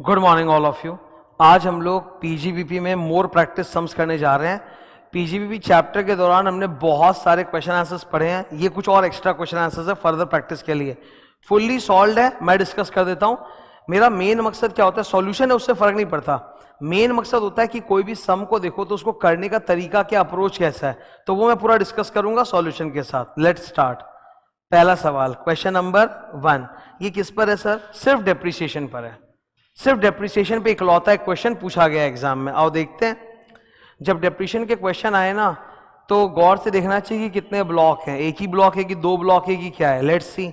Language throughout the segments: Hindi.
Good morning all of you. आज हम लोग पीजीबीपी में मोर प्रैक्टिस सम्स करने जा रहे हैं। पीजीबीपी चैप्टर के दौरान हमने बहुत सारे क्वेश्चन आंसर्स पढ़े हैं, ये कुछ और एक्स्ट्रा क्वेश्चन आंसर्स है फर्दर प्रैक्टिस के लिए। फुल्ली सॉल्व्ड है, मैं डिस्कस कर देता हूं। मेरा मेन मकसद क्या होता है, सॉल्यूशन है उससे फर्क नहीं पड़ता। मेन मकसद होता है कि कोई भी सम को देखो तो उसको करने का तरीका क्या, अप्रोच कैसा है, तो वो मैं पूरा डिस्कस करूंगा सॉल्यूशन के साथ। Let's start. पहला सवाल, क्वेश्चन नंबर 1, ये किस पर है सर? सिर्फ डेप्रिसिएशन पर है। सिर्फ डेप्रिसिएशन पे इकलौता एक क्वेश्चन पूछा गया एग्जाम में। आओ देखते हैं। जब डेप्रिसिएशन के क्वेश्चन आए ना तो गौर से देखना चाहिए कि कितने ब्लॉक हैं, एक ही ब्लॉक है कि दो ब्लॉक है कि क्या है। Let's see.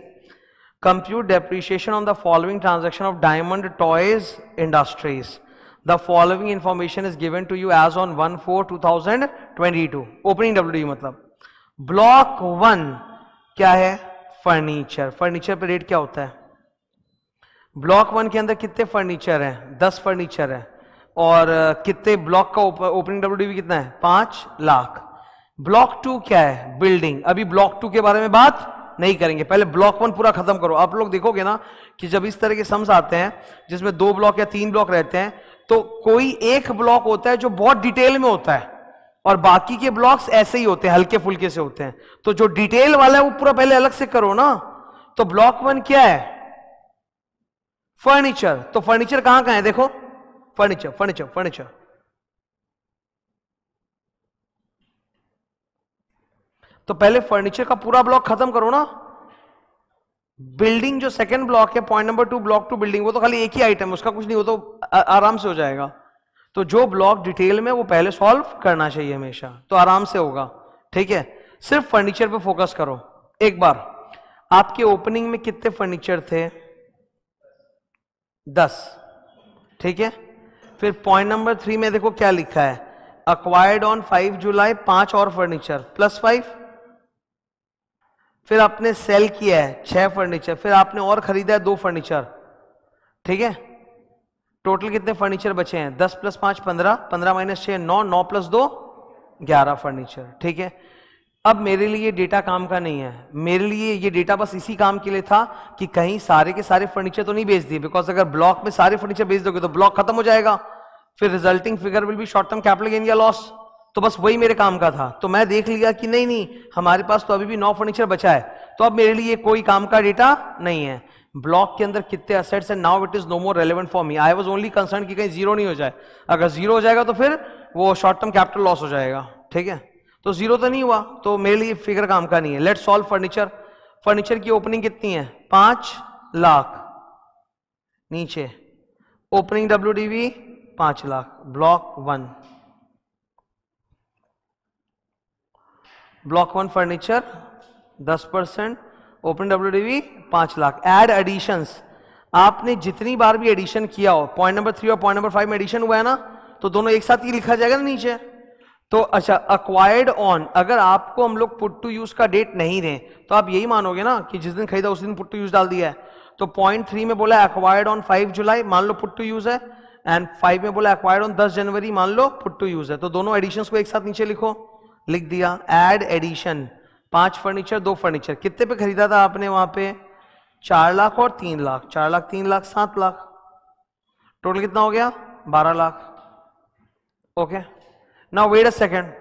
Compute depreciation on the following transaction of diamond toys industries. The following information is given to you as on 1/4/2022। Opening WD मतलब ब्लॉक 1 क्या है? फर्नीचर। फर्नीचर पे रेट क्या होता है? ब्लॉक 1 के अंदर कितने फर्नीचर हैं? 10 फर्नीचर है। और कितने ब्लॉक का ओपनिंग WD कितना है? 5 लाख। ब्लॉक 2 क्या है? बिल्डिंग। अभी ब्लॉक 2 के बारे में बात नहीं करेंगे, पहले ब्लॉक 1 पूरा खत्म करो। आप लोग देखोगे ना कि जब इस तरह के सम्स आते हैं जिसमें 2 ब्लॉक या 3 ब्लॉक रहते हैं तो कोई एक ब्लॉक होता है जो बहुत डिटेल में होता है और बाकी के ब्लॉक्स ऐसे ही होते हैं, हल्के फुल्के से होते हैं। तो जो डिटेल वाला है वो पूरा पहले अलग से करो ना। तो ब्लॉक 1 क्या है? फर्नीचर। तो फर्नीचर कहां कहां है? देखो, फर्नीचर फर्नीचर फर्नीचर। तो पहले फर्नीचर का पूरा ब्लॉक खत्म करो ना। बिल्डिंग जो सेकंड ब्लॉक है, पॉइंट नंबर 2, ब्लॉक 2 बिल्डिंग, वो तो खाली एक ही आइटम है, उसका कुछ नहीं, वो तो आराम से हो जाएगा। तो जो ब्लॉक डिटेल में वो पहले सॉल्व करना चाहिए हमेशा, तो आराम से होगा। ठीक है, सिर्फ फर्नीचर पे फोकस करो। एक बार आपके ओपनिंग में कितने फर्नीचर थे? 10। ठीक है, फिर पॉइंट नंबर 3 में देखो क्या लिखा है, अक्वायर्ड ऑन 5 जुलाई 5 और फर्नीचर प्लस 5। फिर आपने सेल किया है 6 फर्नीचर, फिर आपने और खरीदा है 2 फर्नीचर। ठीक है, टोटल कितने फर्नीचर बचे हैं? 10 + 5 15, 15 - 6 9, 9 + 2 11 फर्नीचर। ठीक है, अब मेरे लिए डेटा काम का नहीं है, मेरे लिए ये डेटा बस इसी काम के लिए था कि कहीं सारे के सारे फर्नीचर तो नहीं बेच दिए, बिकॉज अगर ब्लॉक में सारे फर्नीचर बेच दोगे तो ब्लॉक खत्म हो जाएगा, फिर resulting figure will be short term capital gain या लॉस। तो बस वही मेरे काम का था। तो मैं देख लिया कि नहीं नहीं, हमारे पास तो अभी भी 9 फर्नीचर बचा है, तो अब मेरे लिए कोई काम का डेटा नहीं है। ब्लॉक के अंदर कितने असेट्स हैं, now it is no more relevant for me. I was only concern कि कहीं जीरो नहीं हो जाए। अगर जीरो हो जाएगा तो फिर वो शॉर्ट टर्म कैपिटल लॉस हो जाएगा। ठीक है, तो जीरो तो नहीं हुआ, तो मेरे लिए फिगर काम का नहीं है। Let's solve furniture. फर्नीचर की ओपनिंग कितनी है? 5 लाख। नीचे opening WDV 5 lakh. Block 1, block 1 furniture 10%, opening WDV 5 lakh. Add additions, आपने जितनी बार भी एडिशन किया हो, पॉइंट नंबर 3 और पॉइंट नंबर 5 में एडिशन हुआ है ना, तो दोनों एक साथ ही लिखा जाएगा ना नीचे। तो अच्छा, अक्वायर्ड ऑन, अगर आपको हम लोग पुट टू यूज का डेट नहीं दें तो आप यही मानोगे ना कि जिस दिन खरीदा उस दिन पुट टू यूज डाल दिया है। तो पॉइंट 3 में बोला अक्वायर्ड ऑन 5 जुलाई, मान लो पुट टू यूज है, एंड 5 में बोला अक्वायर्ड ऑन 10 जनवरी, मान लो पुट टू यूज है। तो दोनों एडिशंस को एक साथ नीचे लिखो, लिख दिया। एड एडिशन, 5 फर्नीचर 2 फर्नीचर, कितने पे खरीदा था आपने? वहां पे 4 लाख और 3 लाख, 4 लाख 3 लाख 7 लाख, टोटल कितना हो गया? 12 lakh. Okay, now wait a second.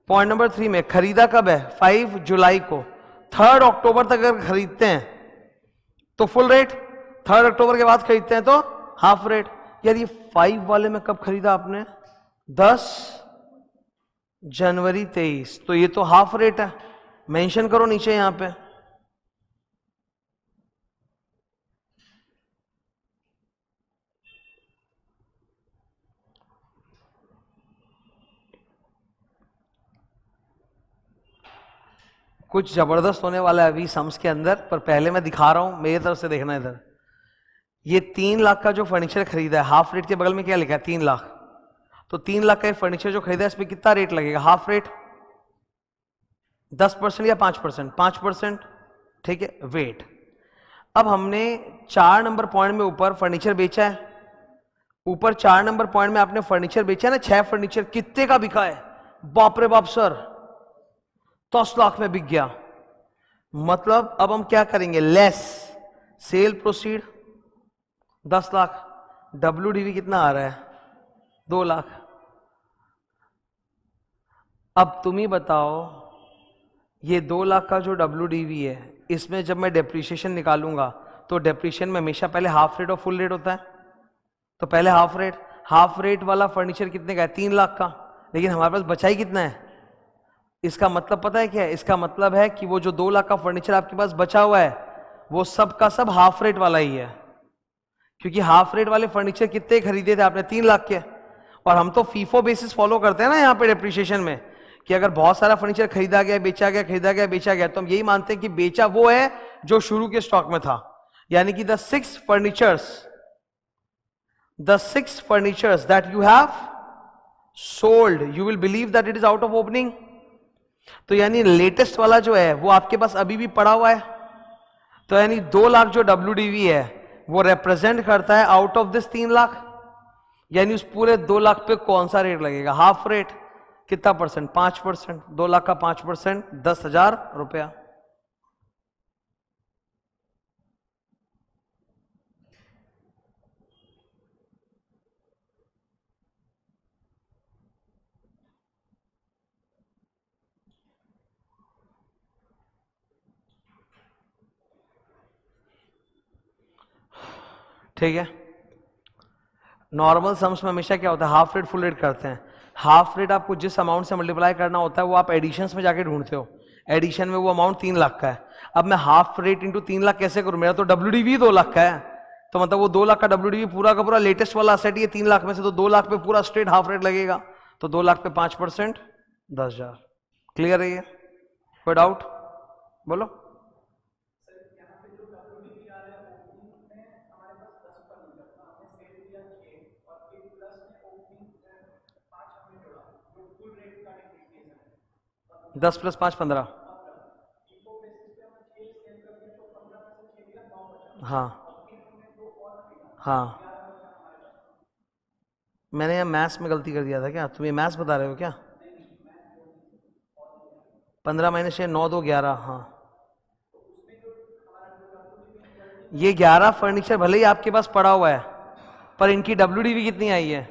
Point number 3 में खरीदा कब है? 5 जुलाई को। 3 अक्टूबर तक अगर खरीदते हैं तो फुल रेट, 3 अक्टूबर के बाद खरीदते हैं तो हाफ रेट। यार ये 5 वाले में कब खरीदा आपने? 10 जनवरी 23, तो ये तो हाफ रेट है, मेंशन करो नीचे यहां पे। कुछ जबरदस्त होने वाला है अभी सम्स के अंदर, पर पहले मैं दिखा रहा हूं, मेरी तरफ से देखना इधर। ये 3 लाख का जो फर्नीचर खरीदा है, हाफ रेट के बगल में क्या लिखा है? 3 लाख। तो 3 लाख का फर्नीचर जो खरीदा है, इस पे कितना रेट लगेगा? हाफ रेट 10% या 5%? 5%। ठीक है, वेट। अब हमने 4 नंबर पॉइंट में ऊपर फर्नीचर बेचा है, ऊपर 4 नंबर पॉइंट में आपने फर्नीचर बेचा है ना, 6 फर्नीचर, कितने का बिका है? बाप रे बाप सर, 10 लाख में बिक गया। मतलब अब हम क्या करेंगे? Less sale proceed 10 lakh, WDV कितना आ रहा है? 2 लाख। अब तुम ही बताओ, ये 2 लाख का जो WDV है, इसमें जब मैं डेप्रीशिएशन निकालूंगा तो डेप्रीशिएशन में हमेशा पहले हाफ रेट और फुल रेट होता है। तो पहले हाफ रेट वाला फर्नीचर कितने का है? 3 लाख का। लेकिन हमारे पास बचा ही कितना है? इसका मतलब पता है क्या है? इसका मतलब है कि वो जो 2 लाख का फर्नीचर आपके पास बचा हुआ है वो सब का सब हाफ रेट वाला ही है, क्योंकि हाफ रेट वाले फर्नीचर कितने खरीदे थे आपने? 3 लाख के। और हम तो फीफो बेसिस फॉलो करते हैं ना यहाँ पे डेप्रिसिएशन में, कि अगर बहुत सारा फर्नीचर खरीदा गया, बेचा गया, खरीदा गया, बेचा गया, तो हम यही मानते हैं कि बेचा वो है जो शुरू के स्टॉक में था। यानी कि the six furnitures that you have sold, you will believe that it is out of opening. तो यानी लेटेस्ट वाला जो है वो आपके पास अभी भी पड़ा हुआ है। तो यानी 2 लाख जो WDV है वो रिप्रेजेंट करता है आउट ऑफ दिस 3 लाख। यानी उस पूरे 2 लाख पे कौन सा रेट लगेगा? Half rate. कितना परसेंट? 5%। 2 लाख का 5% 10,000 रुपया। ठीक है। नॉर्मल सम्स में हमेशा क्या होता है? हाफ रेट फुल रेट करते हैं। हाफ रेट आपको जिस अमाउंट से मल्टीप्लाई करना होता है वो आप एडिशंस में जाके ढूंढते हो। एडिशन में वो अमाउंट 3 लाख का है। अब मैं हाफ रेट इंटू 3 लाख कैसे करूं? मेरा तो WDV 2 लाख का है, तो मतलब वो 2 लाख का WDV पूरा का पूरा लेटेस्ट वाला सेट ये 3 लाख में से, तो 2 लाख पे पूरा स्ट्रेट हाफ रेट लगेगा। तो 2 लाख पे 5% 10,000। क्लियर है ये? कोई डाउट? बोलो। दस प्लस 5 15। हाँ हाँ, मैंने यहाँ मैथ्स में गलती कर दिया था क्या? तुम ये मैथ्स बता रहे हो क्या? 15 माइनस 6 9 2 11। हाँ, ये 11 फर्नीचर भले ही आपके पास पड़ा हुआ है, पर इनकी WDV कितनी आई है?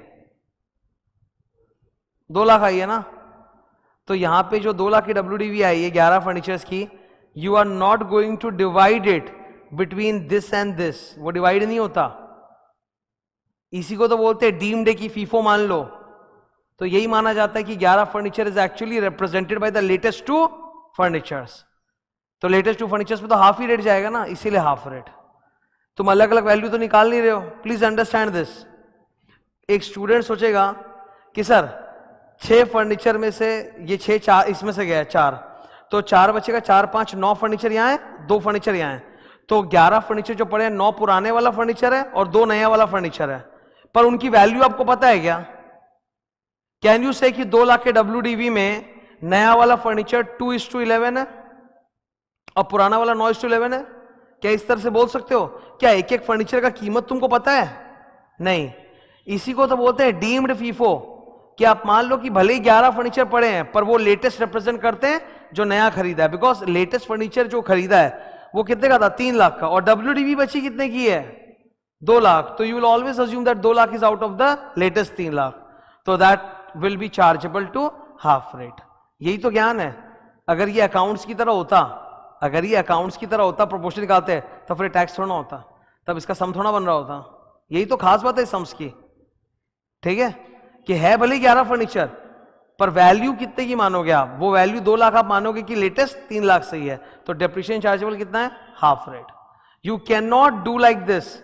2 लाख आई है ना। तो यहां पे जो 2 लाख की WDV आई है 11 फर्नीचर्स की, you are not going to divide it between this and this. वो डिवाइड नहीं होता। इसी को तो बोलते हैं डीम्ड है कि फीफो मान लो। तो यही माना जाता है कि 11 furniture is actually represented by the latest 2 furnitures. तो लेटेस्ट 2 फर्नीचर्स में तो हाफ ही रेट जाएगा ना, इसीलिए हाफ रेट। तुम अलग अलग वैल्यू तो निकाल नहीं रहे हो, प्लीज अंडरस्टैंड दिस। एक स्टूडेंट सोचेगा कि सर 6 फर्नीचर में से ये 6 4 इसमें से गया 4, तो 4 बचेगा, 4 5 9 फर्नीचर यहाँ है, 2 फर्नीचर यहाँ है। तो 11 फर्नीचर जो पड़े हैं 9 पुराने वाला फर्नीचर है और 2 नया वाला फर्नीचर है, पर उनकी वैल्यू आपको पता है क्या? कैन यू से कि 2 लाख के WDV में नया वाला फर्नीचर 2:11 है और पुराना वाला 9:11 है? क्या इस तरह से बोल सकते हो? क्या एक एक फर्नीचर का कीमत तुमको पता है? नहीं। इसी को तो बोलते हैं डीम्ड फीफो। कि आप मान लो कि भले ही 11 फर्नीचर पड़े हैं पर वो लेटेस्ट रिप्रेजेंट करते हैं जो नया खरीदा है, बिकॉज लेटेस्ट फर्नीचर जो खरीदा है वो कितने का था? 3 लाख का, और WDV बची कितने की है? 2 लाख। तो you will always assume that 2 lakh is out of the latest 3 lakh, तो that will be chargeable to half rate. यही तो ज्ञान है। अगर ये अकाउंट्स की तरह होता, प्रोपोर्शन निकालते हैं, तो फिर टैक्स थोड़ा होता, तब इसका सम थोड़ा बन रहा होता। यही तो खास बात है सम्स की। ठीक है, कि है भले 11 फर्नीचर पर वैल्यू कितने की मानोगे आप? वो वैल्यू 2 लाख आप मानोगे कि लेटेस्ट 3 लाख सही है, तो डेप्रिसिएशन चार्जेबल कितना है? Half rate. You can not do like this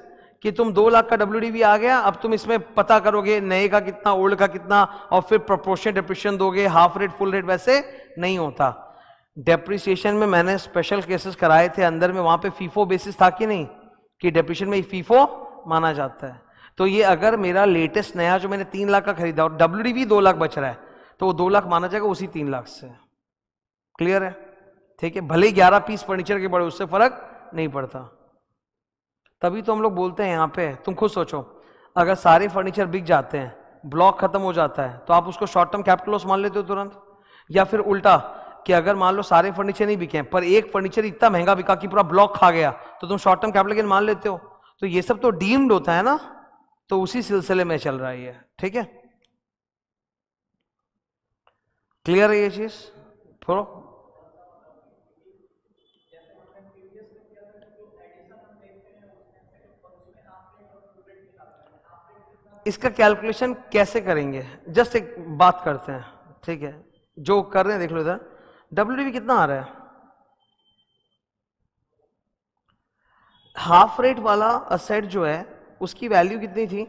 कि तुम 2 लाख का WDV आ गया, अब तुम इसमें पता करोगे नए का कितना, ओल्ड का कितना, और फिर प्रोपोर्शनल डेप्रिसिएशन दोगे, हाफ रेट फुल रेट। वैसे नहीं होता। डेप्रिसिएशन में मैंने स्पेशल केसेस कराए थे अंदर में, वहां पे फीफो बेसिस था कि नहीं, कि डेप्रिसिएशन में फीफो माना जाता है। तो ये अगर मेरा लेटेस्ट नया जो मैंने 3 लाख का खरीदा और WDV 2 लाख बच रहा है, तो वो 2 लाख माना जाएगा उसी 3 लाख से। क्लियर है? ठीक है, भले 11 पीस फर्नीचर के बड़े, उससे फर्क नहीं पड़ता। तभी तो हम लोग बोलते हैं यहाँ पे, तुम खुद सोचो, अगर सारे फर्नीचर बिक जाते हैं, ब्लॉक खत्म हो जाता है, तो आप उसको शॉर्ट टर्म कैपिटल लॉस मान लेते हो तुरंत? या फिर उल्टा कि अगर मान लो सारे फर्नीचर नहीं बिके पर एक फर्नीचर इतना महंगा बिका कि पूरा ब्लॉक खा गया, तो तुम शॉर्ट टर्म कैपिटल गेन मान लेते हो? तो ये सब तो डीम्ड होता है ना। तो उसी सिलसिले में चल रहा है ये, ठीक है। क्लियर है ये चीज? थोड़ा इसका कैलकुलेशन कैसे करेंगे, जस्ट एक बात करते हैं, ठीक है। जो कर रहे हैं देख लो इधर, WDV कितना आ रहा है? हाफ रेट वाला असेट जो है उसकी वैल्यू कितनी थी?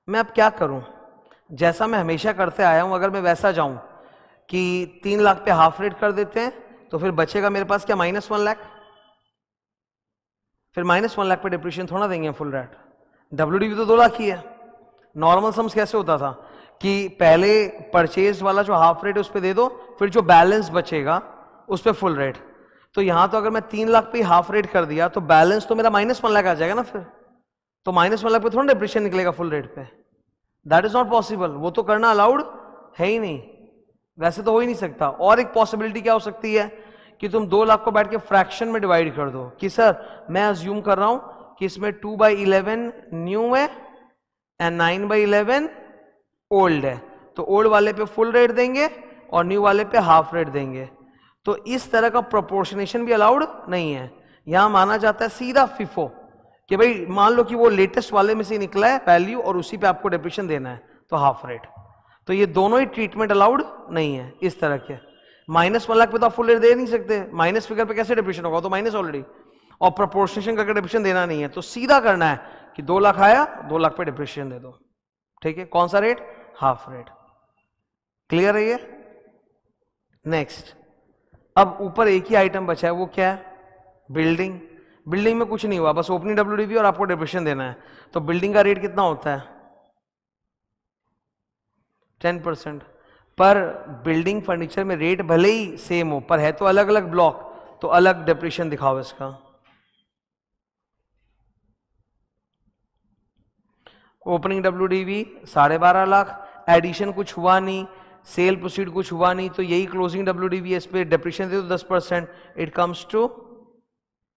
मैं अब क्या करूं, जैसा मैं हमेशा करते आया हूं, अगर मैं वैसा जाऊं कि 3 लाख पे हाफ रेट कर देते हैं तो फिर बचेगा मेरे पास क्या, -1 लाख। फिर -1 लाख पे डिप्रीशिएशन थोड़ा देंगे फुल रेट। WDV तो 2 लाख ही है। नॉर्मल सम्स कैसे होता था कि पहले परचेज वाला जो हाफ रेट है उस पर दे दो, फिर जो बैलेंस बचेगा उस पर फुल रेट। तो यहां तो अगर मैं 3 लाख पे हाफ रेट कर दिया तो बैलेंस तो मेरा -1 लाख आ जाएगा ना, फिर तो -1 लाख पे थोड़ा डिप्रीशिएशन निकलेगा फुल रेट पे। दैट इज नॉट पॉसिबल, वो तो करना अलाउड है ही नहीं, वैसे तो हो ही नहीं सकता। और एक पॉसिबिलिटी क्या हो सकती है कि तुम 2 लाख को बैठ के फ्रैक्शन में डिवाइड कर दो कि सर मैं अज्यूम कर रहा हूं कि इसमें 2/11 न्यू है एंड 9/11 ओल्ड है, तो ओल्ड वाले पे फुल रेट देंगे और न्यू वाले पे हाफ रेट देंगे। तो इस तरह का प्रोपोर्शनेशन भी अलाउड नहीं है। यहां माना जाता है सीधा फिफो कि भाई मान लो कि वो लेटेस्ट वाले में से निकला है वैल्यू और उसी पे आपको डिप्रीशिएशन देना है, तो हाफ रेट। तो ये दोनों ही ट्रीटमेंट अलाउड नहीं है इस तरह के। -1 लाख पे तो आप फुल रेट दे नहीं सकते, माइनस फिगर पे कैसे डिप्रीशिएशन होगा, तो माइनस ऑलरेडी। और प्रोपोर्शनेशन करके डिप्रीशिएशन देना नहीं है, तो सीधा करना है कि 2 लाख आया 2 लाख पे डिप्रीशिएशन दे दो, ठीक है। कौन सा रेट? Half rate. क्लियर है ये? नेक्स्ट, अब ऊपर एक ही आइटम बचा है, वो क्या है? बिल्डिंग। बिल्डिंग में कुछ नहीं हुआ, बस ओपनिंग WDV और आपको डिप्रीशिएशन देना है। तो बिल्डिंग का रेट कितना होता है? 10%। पर बिल्डिंग फर्नीचर में रेट भले ही सेम हो, पर है तो अलग अलग ब्लॉक, तो अलग डिप्रीशिएशन दिखाओ इसका। ओपनिंग WDV 12.5 लाख, एडिशन कुछ हुआ नहीं, सेल प्रोसीड कुछ हुआ नहीं, तो यही क्लोजिंग WDV है, इस पे डिप्रीशिएशन दे दो 10%, it comes to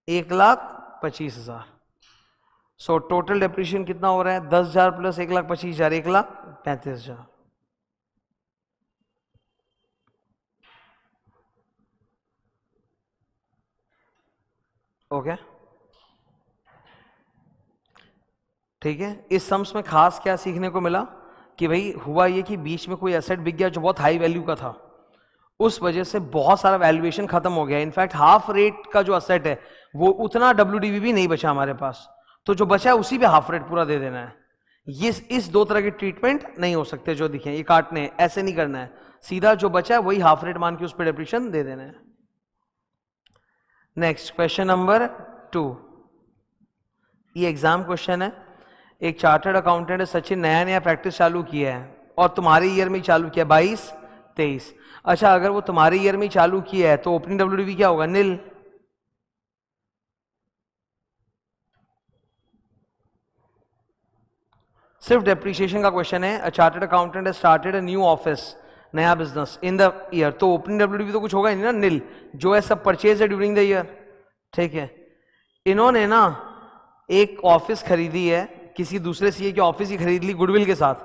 1,25,000। So total depreciation कितना हो रहा है? 10,000 प्लस 1,25,000, 1,35,000। ओके, ठीक है। इस सम्स में खास क्या सीखने को मिला कि भाई हुआ ये कि बीच में कोई एसेट बिक गया जो बहुत हाई वैल्यू का था, उस वजह से बहुत सारा वैल्यूएशन खत्म हो गया। इनफैक्ट हाफ रेट का जो एसेट है वो उतना WDV भी नहीं बचा हमारे पास, तो जो बचा है उसी पे हाफ रेट पूरा दे देना है। ये इस 2 तरह के ट्रीटमेंट नहीं हो सकते जो दिखे, ये काटने ऐसे नहीं करना है, सीधा जो बचा है वही हाफ रेट मान के उस पर डिप्रीशिएशन दे देना है। नेक्स्ट क्वेश्चन नंबर 2, ये एग्जाम क्वेश्चन है। एक चार्टर्ड अकाउंटेंट सचिन नया नया प्रैक्टिस चालू किया है और तुम्हारे ईयर में ही चालू किया, 22-23। अच्छा, अगर वो तुम्हारे ईयर में ही चालू किया है तो ओपनिंग WDV क्या होगा? नील। सिर्फ डेप्रिसिएशन का क्वेश्चन है। A chartered accountant started a new office, नया बिजनेस इन द ईयर, तो ओपनिंग WDV तो कुछ होगा नहीं ना, नील। जो है सब परचेज है ड्यूरिंग द ईयर, ठीक है। इन्होंने ना एक ऑफिस खरीदी है, किसी दूसरे सीए की ऑफिस ही खरीद ली गुडविल के साथ,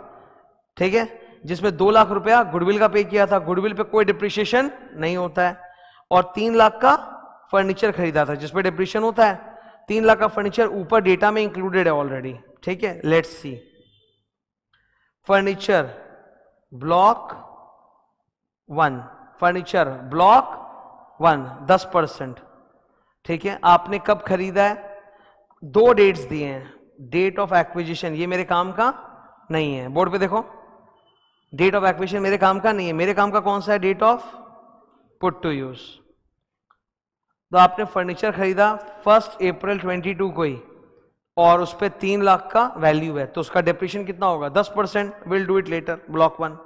ठीक है, जिसमें 2 लाख रुपया गुडविल का पे किया था। गुडविल पे कोई डिप्रिशिएशन नहीं होता है। और 3 लाख का फर्नीचर खरीदा था जिसपे डिप्रिशिएशन होता है। 3 लाख का फर्नीचर ऊपर डेटा में इंक्लूडेड है ऑलरेडी, ठीक है। Let's C, furniture block 1, furniture block 1 10%, ठीक है। आपने कब खरीदा है? 2 डेट्स दिए हैं। डेट ऑफ एक्विजिशन ये मेरे काम का नहीं है, बोर्ड पे देखो, डेट ऑफ एक्विजिशन मेरे काम का नहीं है। मेरे काम का कौन सा है? Date of put to use. तो आपने फर्नीचर खरीदा 1 अप्रैल 22 को ही और उस पर 3 लाख का वैल्यू है, तो उसका डिप्रीशिएशन कितना होगा? 10%। Will do it later, block 1।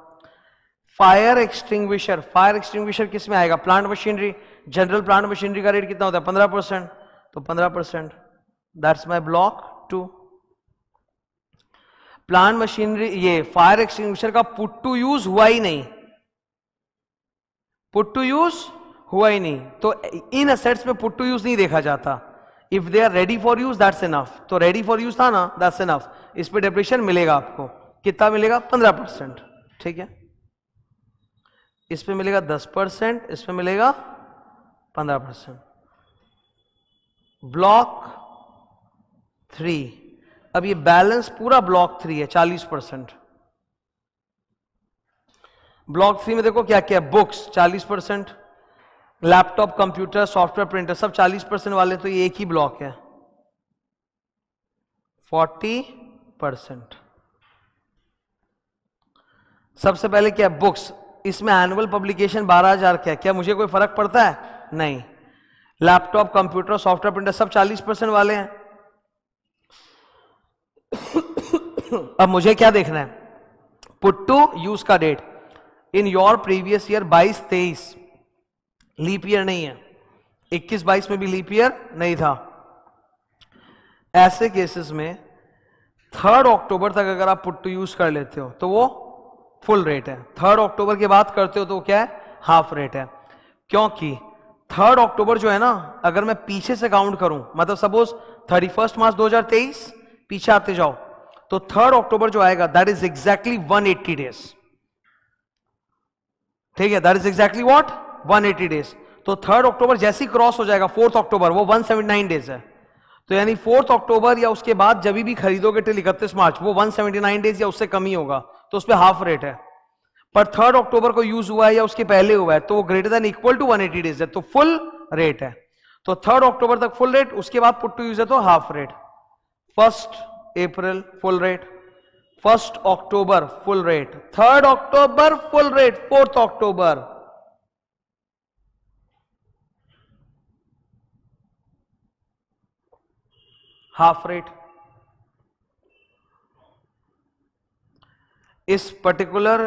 Fire extinguisher, fire extinguisher किस में आएगा? Plant machinery. General plant machinery का रेट कितना होता है? 15%, तो 15%, that's my block 2। Plant machinery, ये फायर एक्सटिंग्विशर का पुट टू यूज हुआ ही नहीं, पुट टू यूज हुआ ही नहीं, तो इन असेट्स में पुट टू यूज नहीं देखा जाता। If they are ready for use that's enough, तो रेडी फॉर यूज था ना, दैट्स इनफ। इस पे डेप्रिसिएशन मिलेगा आपको, कितना मिलेगा? 15%। ठीक है, इस पे मिलेगा 10%, इस पे मिलेगा 15%। ब्लॉक 3, अब ये बैलेंस पूरा ब्लॉक 3 है 40%। ब्लॉक 3 में देखो क्या क्या है, books 40%, laptop, computer, software, printer सब 40% वाले, तो ये एक ही ब्लॉक है 40%। सबसे पहले क्या है? बुक्स, इसमें एनुअल पब्लिकेशन 12,000 क्या है, क्या मुझे कोई फर्क पड़ता है? नहीं। लैपटॉप, कंप्यूटर, सॉफ्टवेयर, प्रिंटर सब 40% वाले हैं। अब मुझे क्या देखना है? पुट टू यूज का date in your previous year 22-23, leap year नहीं है, 21-22 में भी लीप ईयर नहीं था। ऐसे केसेस में 3 अक्टूबर तक अगर आप पुट टू यूज कर लेते हो तो वो फुल रेट है। 3 अक्टूबर की बात करते हो तो क्या है? हाफ रेट है। क्योंकि 3 अक्टूबर जो है ना, अगर मैं पीछे से काउंट करूं, मतलब सपोज 31 मार्च 2023 पीछे आते जाओ, तो 3 अक्टूबर जो आएगा दैट इज एग्जैक्टली 180 डेज। ठीक है, that is exactly what? 180 days. तो 3 अक्टूबर जैसे ही क्रॉस हो जाएगा 4 अक्टूबर, वो 179 डेज है। तो यानी 4 अक्टूबर या उसके बाद जब भी खरीदोगे टिल 31 मार्च, वो 179 डेज या उससे कम ही होगा, तो उस पर हाफ रेट है। पर 3 अक्टूबर को यूज हुआ है या उसके पहले हुआ है तो वो greater than equal to 180 days है, तो फुल रेट है। तो 3 अक्टूबर तक फुल रेट, उसके बाद पुट टू यूज है तो half rate. 1 April fool rate, 1 अक्टूबर फुल रेट, 3 अक्टूबर फुल रेट, 4 अक्टूबर हाफ रेट। इस पर्टिकुलर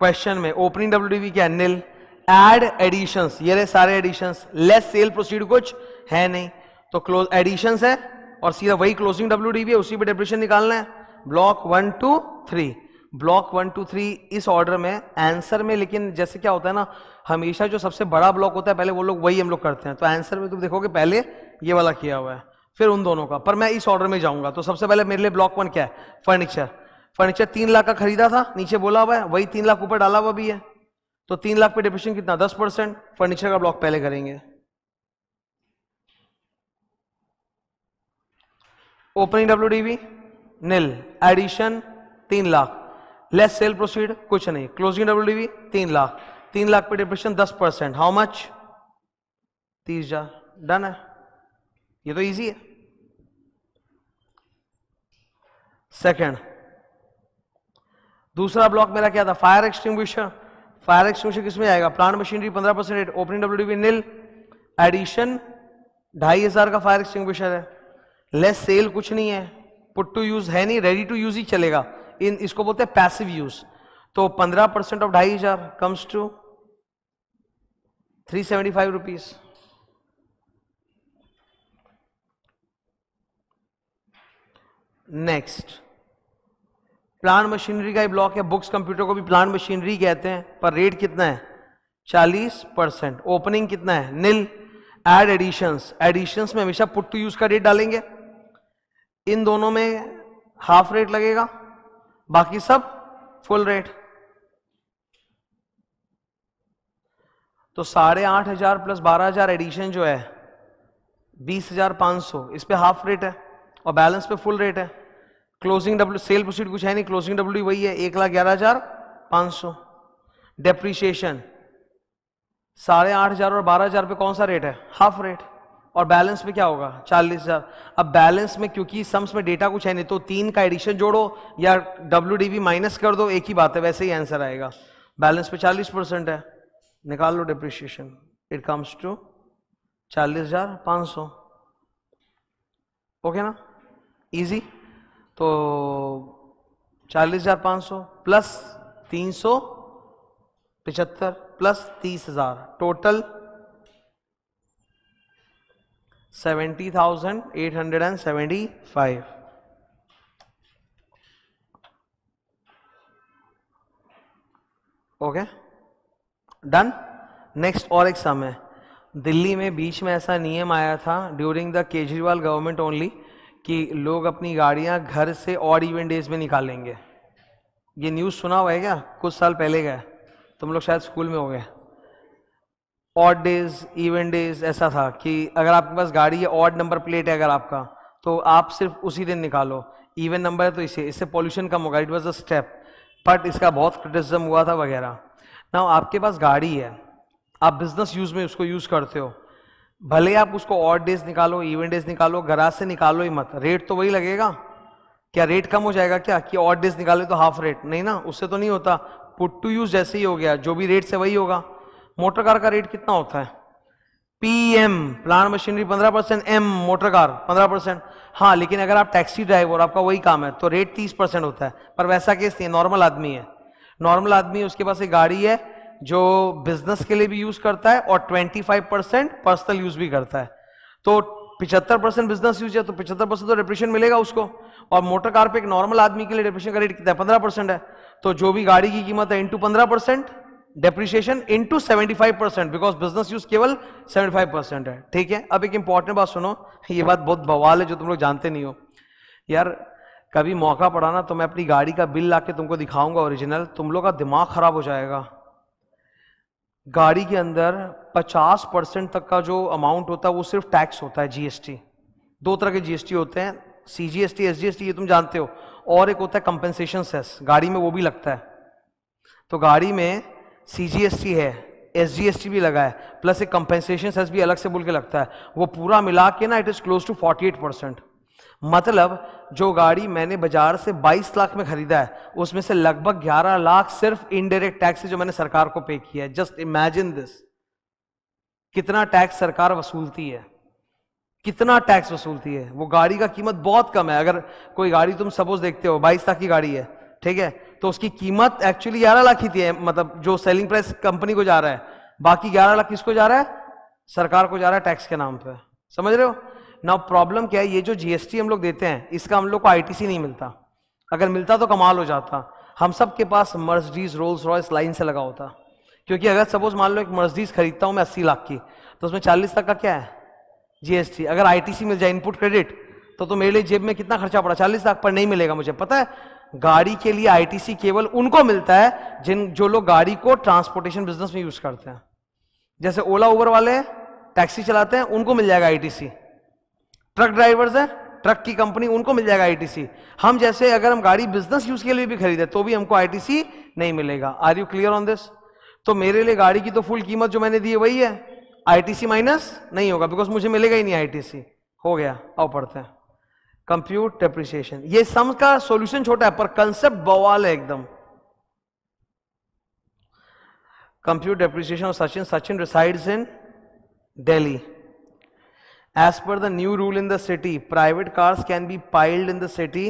क्वेश्चन में ओपनिंग डब्ल्यूडीवी क्या है? नील। एड एडिशंस, ये रहे सारे एडिशंस। लेस सेल प्रोसीड कुछ है नहीं, तो क्लोज एडिशंस है और सीधा वही क्लोजिंग डब्ल्यूडीवी है, उसी पे डेप्रिसिएशन निकालना है। ब्लॉक 1 2 3, ब्लॉक 1 2 3 इस ऑर्डर में आंसर में। लेकिन जैसे क्या होता है ना, हमेशा जो सबसे बड़ा ब्लॉक होता है पहले वो लोग वही हम लोग करते हैं, तो आंसर में तुम देखोगे पहले ये वाला किया हुआ है, फिर उन दोनों का। पर मैं इस ऑर्डर में जाऊंगा, तो सबसे पहले मेरे लिए ब्लॉक 1 क्या है? फर्नीचर। फर्नीचर 3 लाख का खरीदा था, नीचे बोला हुआ है, वही 3 लाख ऊपर डाला हुआ भी है, तो 3 लाख पे डेप्रिसिएशन कितना? 10%। फर्नीचर का ब्लॉक पहले करेंगे। Opening WDV nil, addition 3 lakh, less sale proceed कुछ नहीं, क्लोजिंग डब्ल्यूडीवी 3 लाख, 3 लाख पे डेप्रिसिएशन 10%, हाउ मच? 30,000। डन है, ये तो इजी है। सेकंड, दूसरा ब्लॉक मेरा क्या था? Fire extinguisher. फायर एक्सटिंग्विशर किसमें आएगा? Plant machinery 15% rate, opening WDV nil, addition 2,500 का फायर एक्सटिंग्विशर है, लेस सेल कुछ नहीं है, पुट टू यूज है नहीं, रेडी टू यूज ही चलेगा। इसको बोलते हैं पैसिव यूज। तो 15% of 2,500 comes to 375 rupees. Next, plant machinery का ही ब्लॉक है। बुक्स कंप्यूटर को भी प्लांट मशीनरी कहते हैं, पर रेट कितना है? 40%। ओपनिंग कितना है? नील। एड एडिशंस, एडिशंस में हमेशा पुट टू यूज का रेट डालेंगे, इन दोनों में हाफ रेट लगेगा, बाकी सब फुल रेट। तो 8,500 प्लस 12,000 एडिशन जो है 20,500, इस पे हाफ रेट है और बैलेंस पे फुल रेट है। क्लोजिंग डब्ल्यू सेल प्रोसीड कुछ है नहीं, क्लोजिंग डब्ल्यू वही है 1,11,500। डेप्रीशिएशन 8,500 और 12,000 पे कौन सा रेट है? Half rate. और बैलेंस में क्या होगा? 40,000। अब बैलेंस में क्योंकि सम्स में डेटा कुछ है नहीं, तो 3 का एडिशन जोड़ो या डब्ल्यूडीवी माइनस कर दो, एक ही बात है, वैसे ही आंसर आएगा। बैलेंस पे 40% है, निकाल लो depreciation, it comes to 40,500। Okay ना, इजी। तो 40,500 plus 375 plus 30,000, total 70,875। Okay, done. Next और एक सम है, दिल्ली में बीच में ऐसा नियम आया था during the Kejriwal government only कि लोग अपनी गाड़ियां घर से ऑड इवन डेज में निकालेंगे। ये न्यूज़ सुना हुआ है क्या? कुछ साल पहले का है, तुम लोग शायद स्कूल में हो गए। ऑड डेज इवन डेज ऐसा था कि अगर आपके पास गाड़ी है, ऑड नंबर प्लेट है अगर आपका, तो आप सिर्फ उसी दिन निकालो। इवन नंबर है तो इससे पॉल्यूशन कम होगा। It was a step, but इसका बहुत क्रिटिसिज्म हुआ था वगैरह। ना आपके पास गाड़ी है, आप बिजनेस यूज में उसको यूज करते हो, भले आप उसको ऑड डेज निकालो इवन डेज निकालो, गराज से निकालो ही मत, रेट तो वही लगेगा। क्या रेट कम हो जाएगा क्या कि ऑड डेज निकाले तो हाफ रेट? नहीं ना, उससे तो नहीं होता। पुट टू यूज जैसे ही हो गया, जो भी रेट से वही होगा। मोटर कार का रेट कितना होता है? PM plant machinery 15%, M motor car 15%। हाँ, लेकिन अगर आप टैक्सी ड्राइवर और आपका वही काम है तो रेट 30% होता है। पर वैसा केस नहीं है, नॉर्मल आदमी है, नॉर्मल आदमी उसके पास एक गाड़ी है जो बिजनेस के लिए भी यूज करता है और 25% पर्सनल यूज भी करता है। तो 75% बिजनेस यूज है तो 75% तो डिप्रेशन मिलेगा उसको। और मोटर कार पे एक नॉर्मल आदमी के लिए डिप्रेशन का रेट कितना है? 15% है। तो जो भी गाड़ी की कीमत है into 15% depreciation into 75%, because business use केवल 75% है। ठीक है, अब एक इंपॉर्टेंट बात सुनो, ये बात बहुत बवाल है जो तुम लोग जानते नहीं हो यार। कभी मौका पड़ा ना तो मैं अपनी गाड़ी का बिल लाके तुमको दिखाऊंगा ओरिजिनल, तुम लोग का दिमाग खराब हो जाएगा। गाड़ी के अंदर 50% तक का जो अमाउंट होता है वो सिर्फ टैक्स होता है, जीएसटी। दो तरह के जीएसटी होते हैं, सीजीएसटी, एसजीएसटी, ये तुम जानते हो, और एक होता है कंपेंसेशन सेस, गाड़ी में वो भी लगता है। तो गाड़ी में सीजीएसटी है, एसजीएसटी भी लगा है, प्लस एक कंपेंसेशन सेस भी अलग से बोल के लगता है। वो पूरा मिला के ना इट इज क्लोज टू 48%। मतलब जो गाड़ी मैंने बाजार से 22 लाख में खरीदा है उसमें से लगभग 11 लाख सिर्फ इनडायरेक्ट टैक्स है जो मैंने सरकार को पे किया है। जस्ट इमेजिन दिस, कितना टैक्स सरकार वसूलती है, कितना टैक्स वसूलती है। वो गाड़ी का कीमत बहुत कम है। अगर कोई गाड़ी तुम सपोज देखते हो 22 लाख की गाड़ी है, ठीक है, तो उसकी कीमत एक्चुअली 11 लाख ही थी, मतलब जो सेलिंग प्राइस कंपनी को जा रहा है, बाकी 11 लाख किसको जा रहा है? सरकार को जा रहा है टैक्स के नाम पे। समझ रहे हो ना? प्रॉब्लम क्या है, ये जो जीएसटी हम लोग देते हैं इसका हम लोग को आईटीसी नहीं मिलता। अगर मिलता तो कमाल हो जाता, हम सब के पास मर्सिडीज रोल्स रॉयस लाइन से लगा होता। क्योंकि अगर सपोज मान लो एक मर्सिडीज खरीदता हूं मैं 80 लाख की, तो उसमें 40 लाख का क्या है? जीएसटी। अगर आईटीसी मिल जाए, इनपुट क्रेडिट, तो मेरे लिए जेब में कितना खर्चा पड़ा? 40 लाख। पर नहीं मिलेगा मुझे पता है। गाड़ी के लिए आईटीसी केवल उनको मिलता है जो लोग गाड़ी को ट्रांसपोर्टेशन बिजनेस में यूज करते हैं। जैसे ओला उबर वाले टैक्सी चलाते हैं, उनको मिल जाएगा आईटीसी। ट्रक ड्राइवर्स है, ट्रक की कंपनी, उनको मिल जाएगा आईटीसी। हम जैसे अगर हम गाड़ी बिजनेस यूज के लिए भी खरीदे तो भी हमको आईटीसी नहीं मिलेगा। Are you clear on this? तो मेरे लिए गाड़ी की तो फुल कीमत जो मैंने दी है वही है, आईटीसी माइनस नहीं होगा, बिकॉज मुझे मिलेगा ही नहीं आईटीसी। हो गया, आओ पढ़ते हैं कंप्यूट डेप्रिसिएशन। ये सम का सॉल्यूशन छोटा है पर कंसेप्ट बवाल है एकदम। Compute depreciation of Sachin resides in Delhi. As per the new rule in the city, private cars can be piled in the city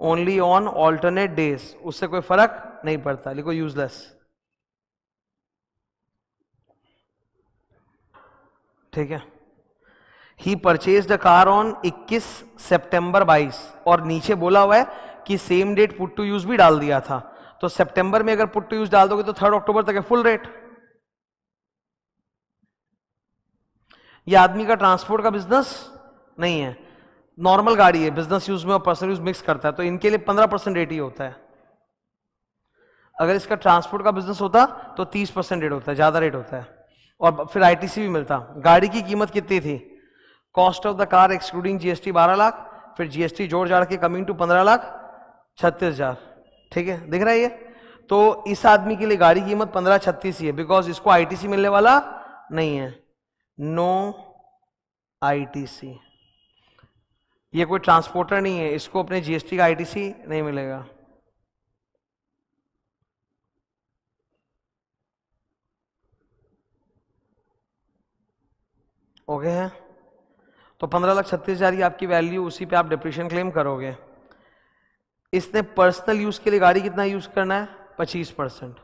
only on alternate days. उससे कोई फर्क नहीं पड़ता, लिखो यूजलेस। ठीक है। He purchased a car on 21 सितंबर 22 और नीचे बोला हुआ है कि same date put to use भी डाल दिया था। तो सितंबर में अगर पुट टू यूज डाल दोगे तो 3 अक्टूबर तक है फुल रेट। ये आदमी का ट्रांसपोर्ट का बिजनेस नहीं है, नॉर्मल गाड़ी है, बिजनेस यूज में और पर्सनल यूज मिक्स करता है, तो इनके लिए 15% रेट ही होता है। अगर इसका ट्रांसपोर्ट का बिजनेस होता तो 30% रेट होता है, ज्यादा रेट होता है। और फिर आईटीसी भी मिलता। गाड़ी की कीमत कितनी थी? Cost of the car excluding GST 12 lakh, फिर जीएसटी जोड़ जाड़ के कमिंग टू 15,36,000। ठीक है, दिख रहा है ये? तो इस आदमी के लिए गाड़ी की कीमत 15,36 ही है, बिकॉज इसको आईटीसी मिलने वाला नहीं है। नो आईटीसी, ये कोई ट्रांसपोर्टर नहीं है, इसको अपने जीएसटी का आईटीसी नहीं मिलेगा। ओके है? तो 15,36,000 आपकी वैल्यू, उसी पे आप डिप्रेशन क्लेम करोगे। इसने पर्सनल यूज के लिए गाड़ी कितना यूज करना है? 25%।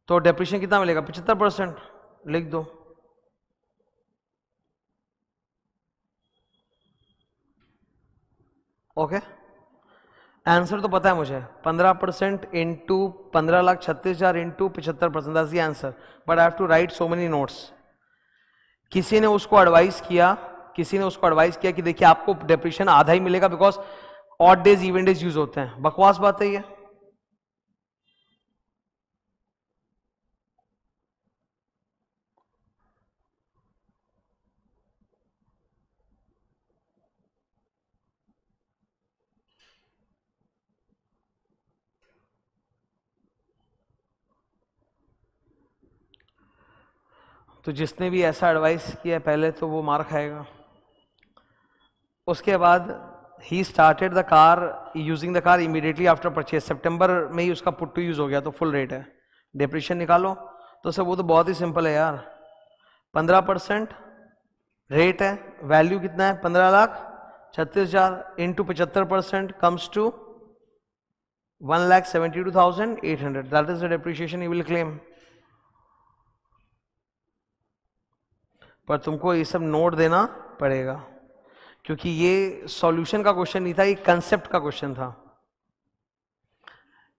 तो डिप्रेशन कितना मिलेगा? 75%। लिख दो। ओके, आंसर तो पता है मुझे, 15% into 15,36,000 into 75%, that's the answer, but I have to write so many notes. किसी ने उसको एडवाइस किया कि देखिए आपको डेप्रिसिएशन आधा ही मिलेगा because odd days even days use होते हैं। बकवास बात है ये। तो जिसने भी ऐसा एडवाइस किया पहले तो वो मार खाएगा। उसके बाद ही started the car using the car immediately after purchase, सितंबर में ही उसका पुट टू यूज हो गया तो फुल रेट है। डेप्रिसिएशन निकालो तो सर वो तो बहुत ही सिंपल है यार, 15% रेट है, वैल्यू कितना है 15,36,000 into 75% comes to 1,72,800, that is the depreciation you will claim. पर तुमको ये सब नोट देना पड़ेगा क्योंकि ये सॉल्यूशन का क्वेश्चन नहीं था, ये कंसेप्ट का क्वेश्चन था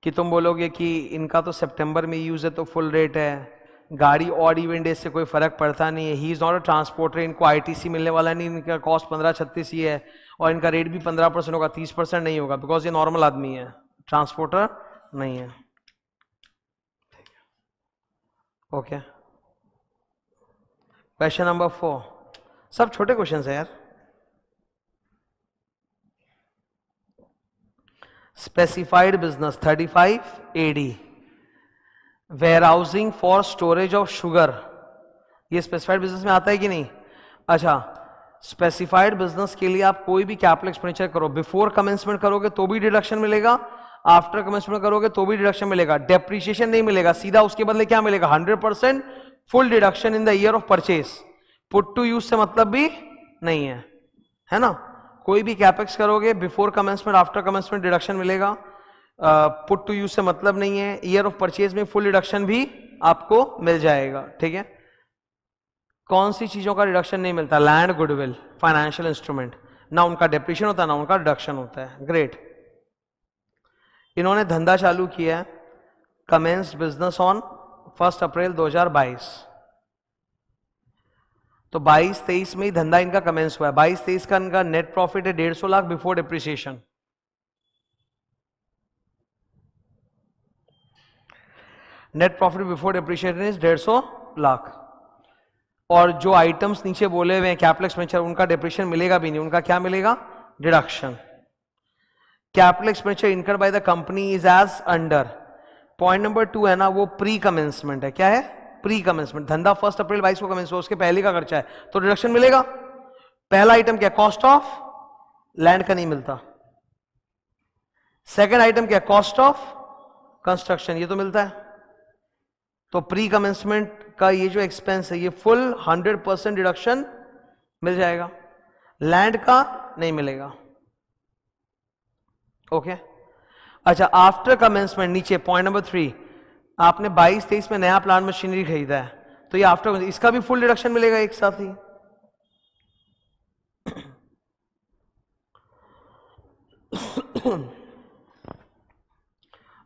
कि तुम बोलोगे कि इनका तो सितंबर में यूज है तो फुल रेट है, गाड़ी ऑड इवन डेज से कोई फर्क पड़ता नहीं है, he is not a transporter, इनको आईटीसी मिलने वाला नहीं, इनका कॉस्ट 1536 ही है और इनका रेट भी 15% होगा, 30% नहीं होगा बिकॉज ये नॉर्मल आदमी है, ट्रांसपोर्टर नहीं है। ओके, क्वेश्चन नंबर 4, सब छोटे क्वेश्चन है यार। Specified business 35 AD, warehousing for storage of sugar, ये स्पेसिफाइड बिजनेस में आता है कि नहीं? अच्छा, स्पेसिफाइड बिजनेस के लिए आप कोई भी कैपिटल एक्सपेंडिचर करो, बिफोर कमेंसमेंट करोगे तो भी डिडक्शन मिलेगा, आफ्टर कमेंसमेंट करोगे तो भी डिडक्शन मिलेगा, डेप्रिसिएशन नहीं मिलेगा, सीधा उसके बदले क्या मिलेगा 100% full deduction in the year of purchase. Put to use से मतलब भी नहीं है ना? कोई भी कैपेक्स करोगे before commencement after commencement deduction मिलेगा, पुट टू यूज से मतलब नहीं है, ईयर ऑफ परचेज में फुल डिडक्शन भी आपको मिल जाएगा। ठीक है, कौन सी चीजों का डिडक्शन नहीं मिलता? लैंड, गुडविल, फाइनेंशियल इंस्ट्रूमेंट, ना उनका डेप्रिसिएशन होता है ना उनका डिडक्शन होता है। ग्रेट। इन्होंने धंधा चालू किया है, कमेंस्ड बिजनेस ऑन 1 अप्रैल 2022, तो 22-23 में ही धंधा इनका कमेंस हुआ है। 22-23 का इनका नेट प्रॉफिट है 150 lakh before depreciation. Net profit before depreciation is 150 lakh. और जो आइटम्स नीचे बोले हुए हैं कैपिटल एक्सपेंडिचर, उनका डिप्रिसिएशन मिलेगा भी नहीं, उनका क्या मिलेगा? Deduction. Capital expenditure incurred by the company is as under. Point number 2 है ना, वो प्री कमेंसमेंट है। क्या है? Pre commencement. धंधा 1 अप्रैल 22 को कमेंस हुआ, उसके पहले का खर्चा है तो डिडक्शन मिलेगा। पहला आइटम क्या? कॉस्ट ऑफ लैंड का नहीं मिलता। सेकंड आइटम क्या? कॉस्ट ऑफ कंस्ट्रक्शन, ये तो मिलता है। तो प्री कमेंसमेंट का ये जो एक्सपेंस है ये फुल 100% डिडक्शन मिल जाएगा, लैंड का नहीं मिलेगा। ओके। अच्छा, आफ्टर कमेंसमेंट नीचे पॉइंट नंबर 3, आपने 22-23 में नया प्लांट मशीनरी खरीदा है तो ये आफ्टर, इसका भी फुल डिडक्शन मिलेगा एक साथ ही।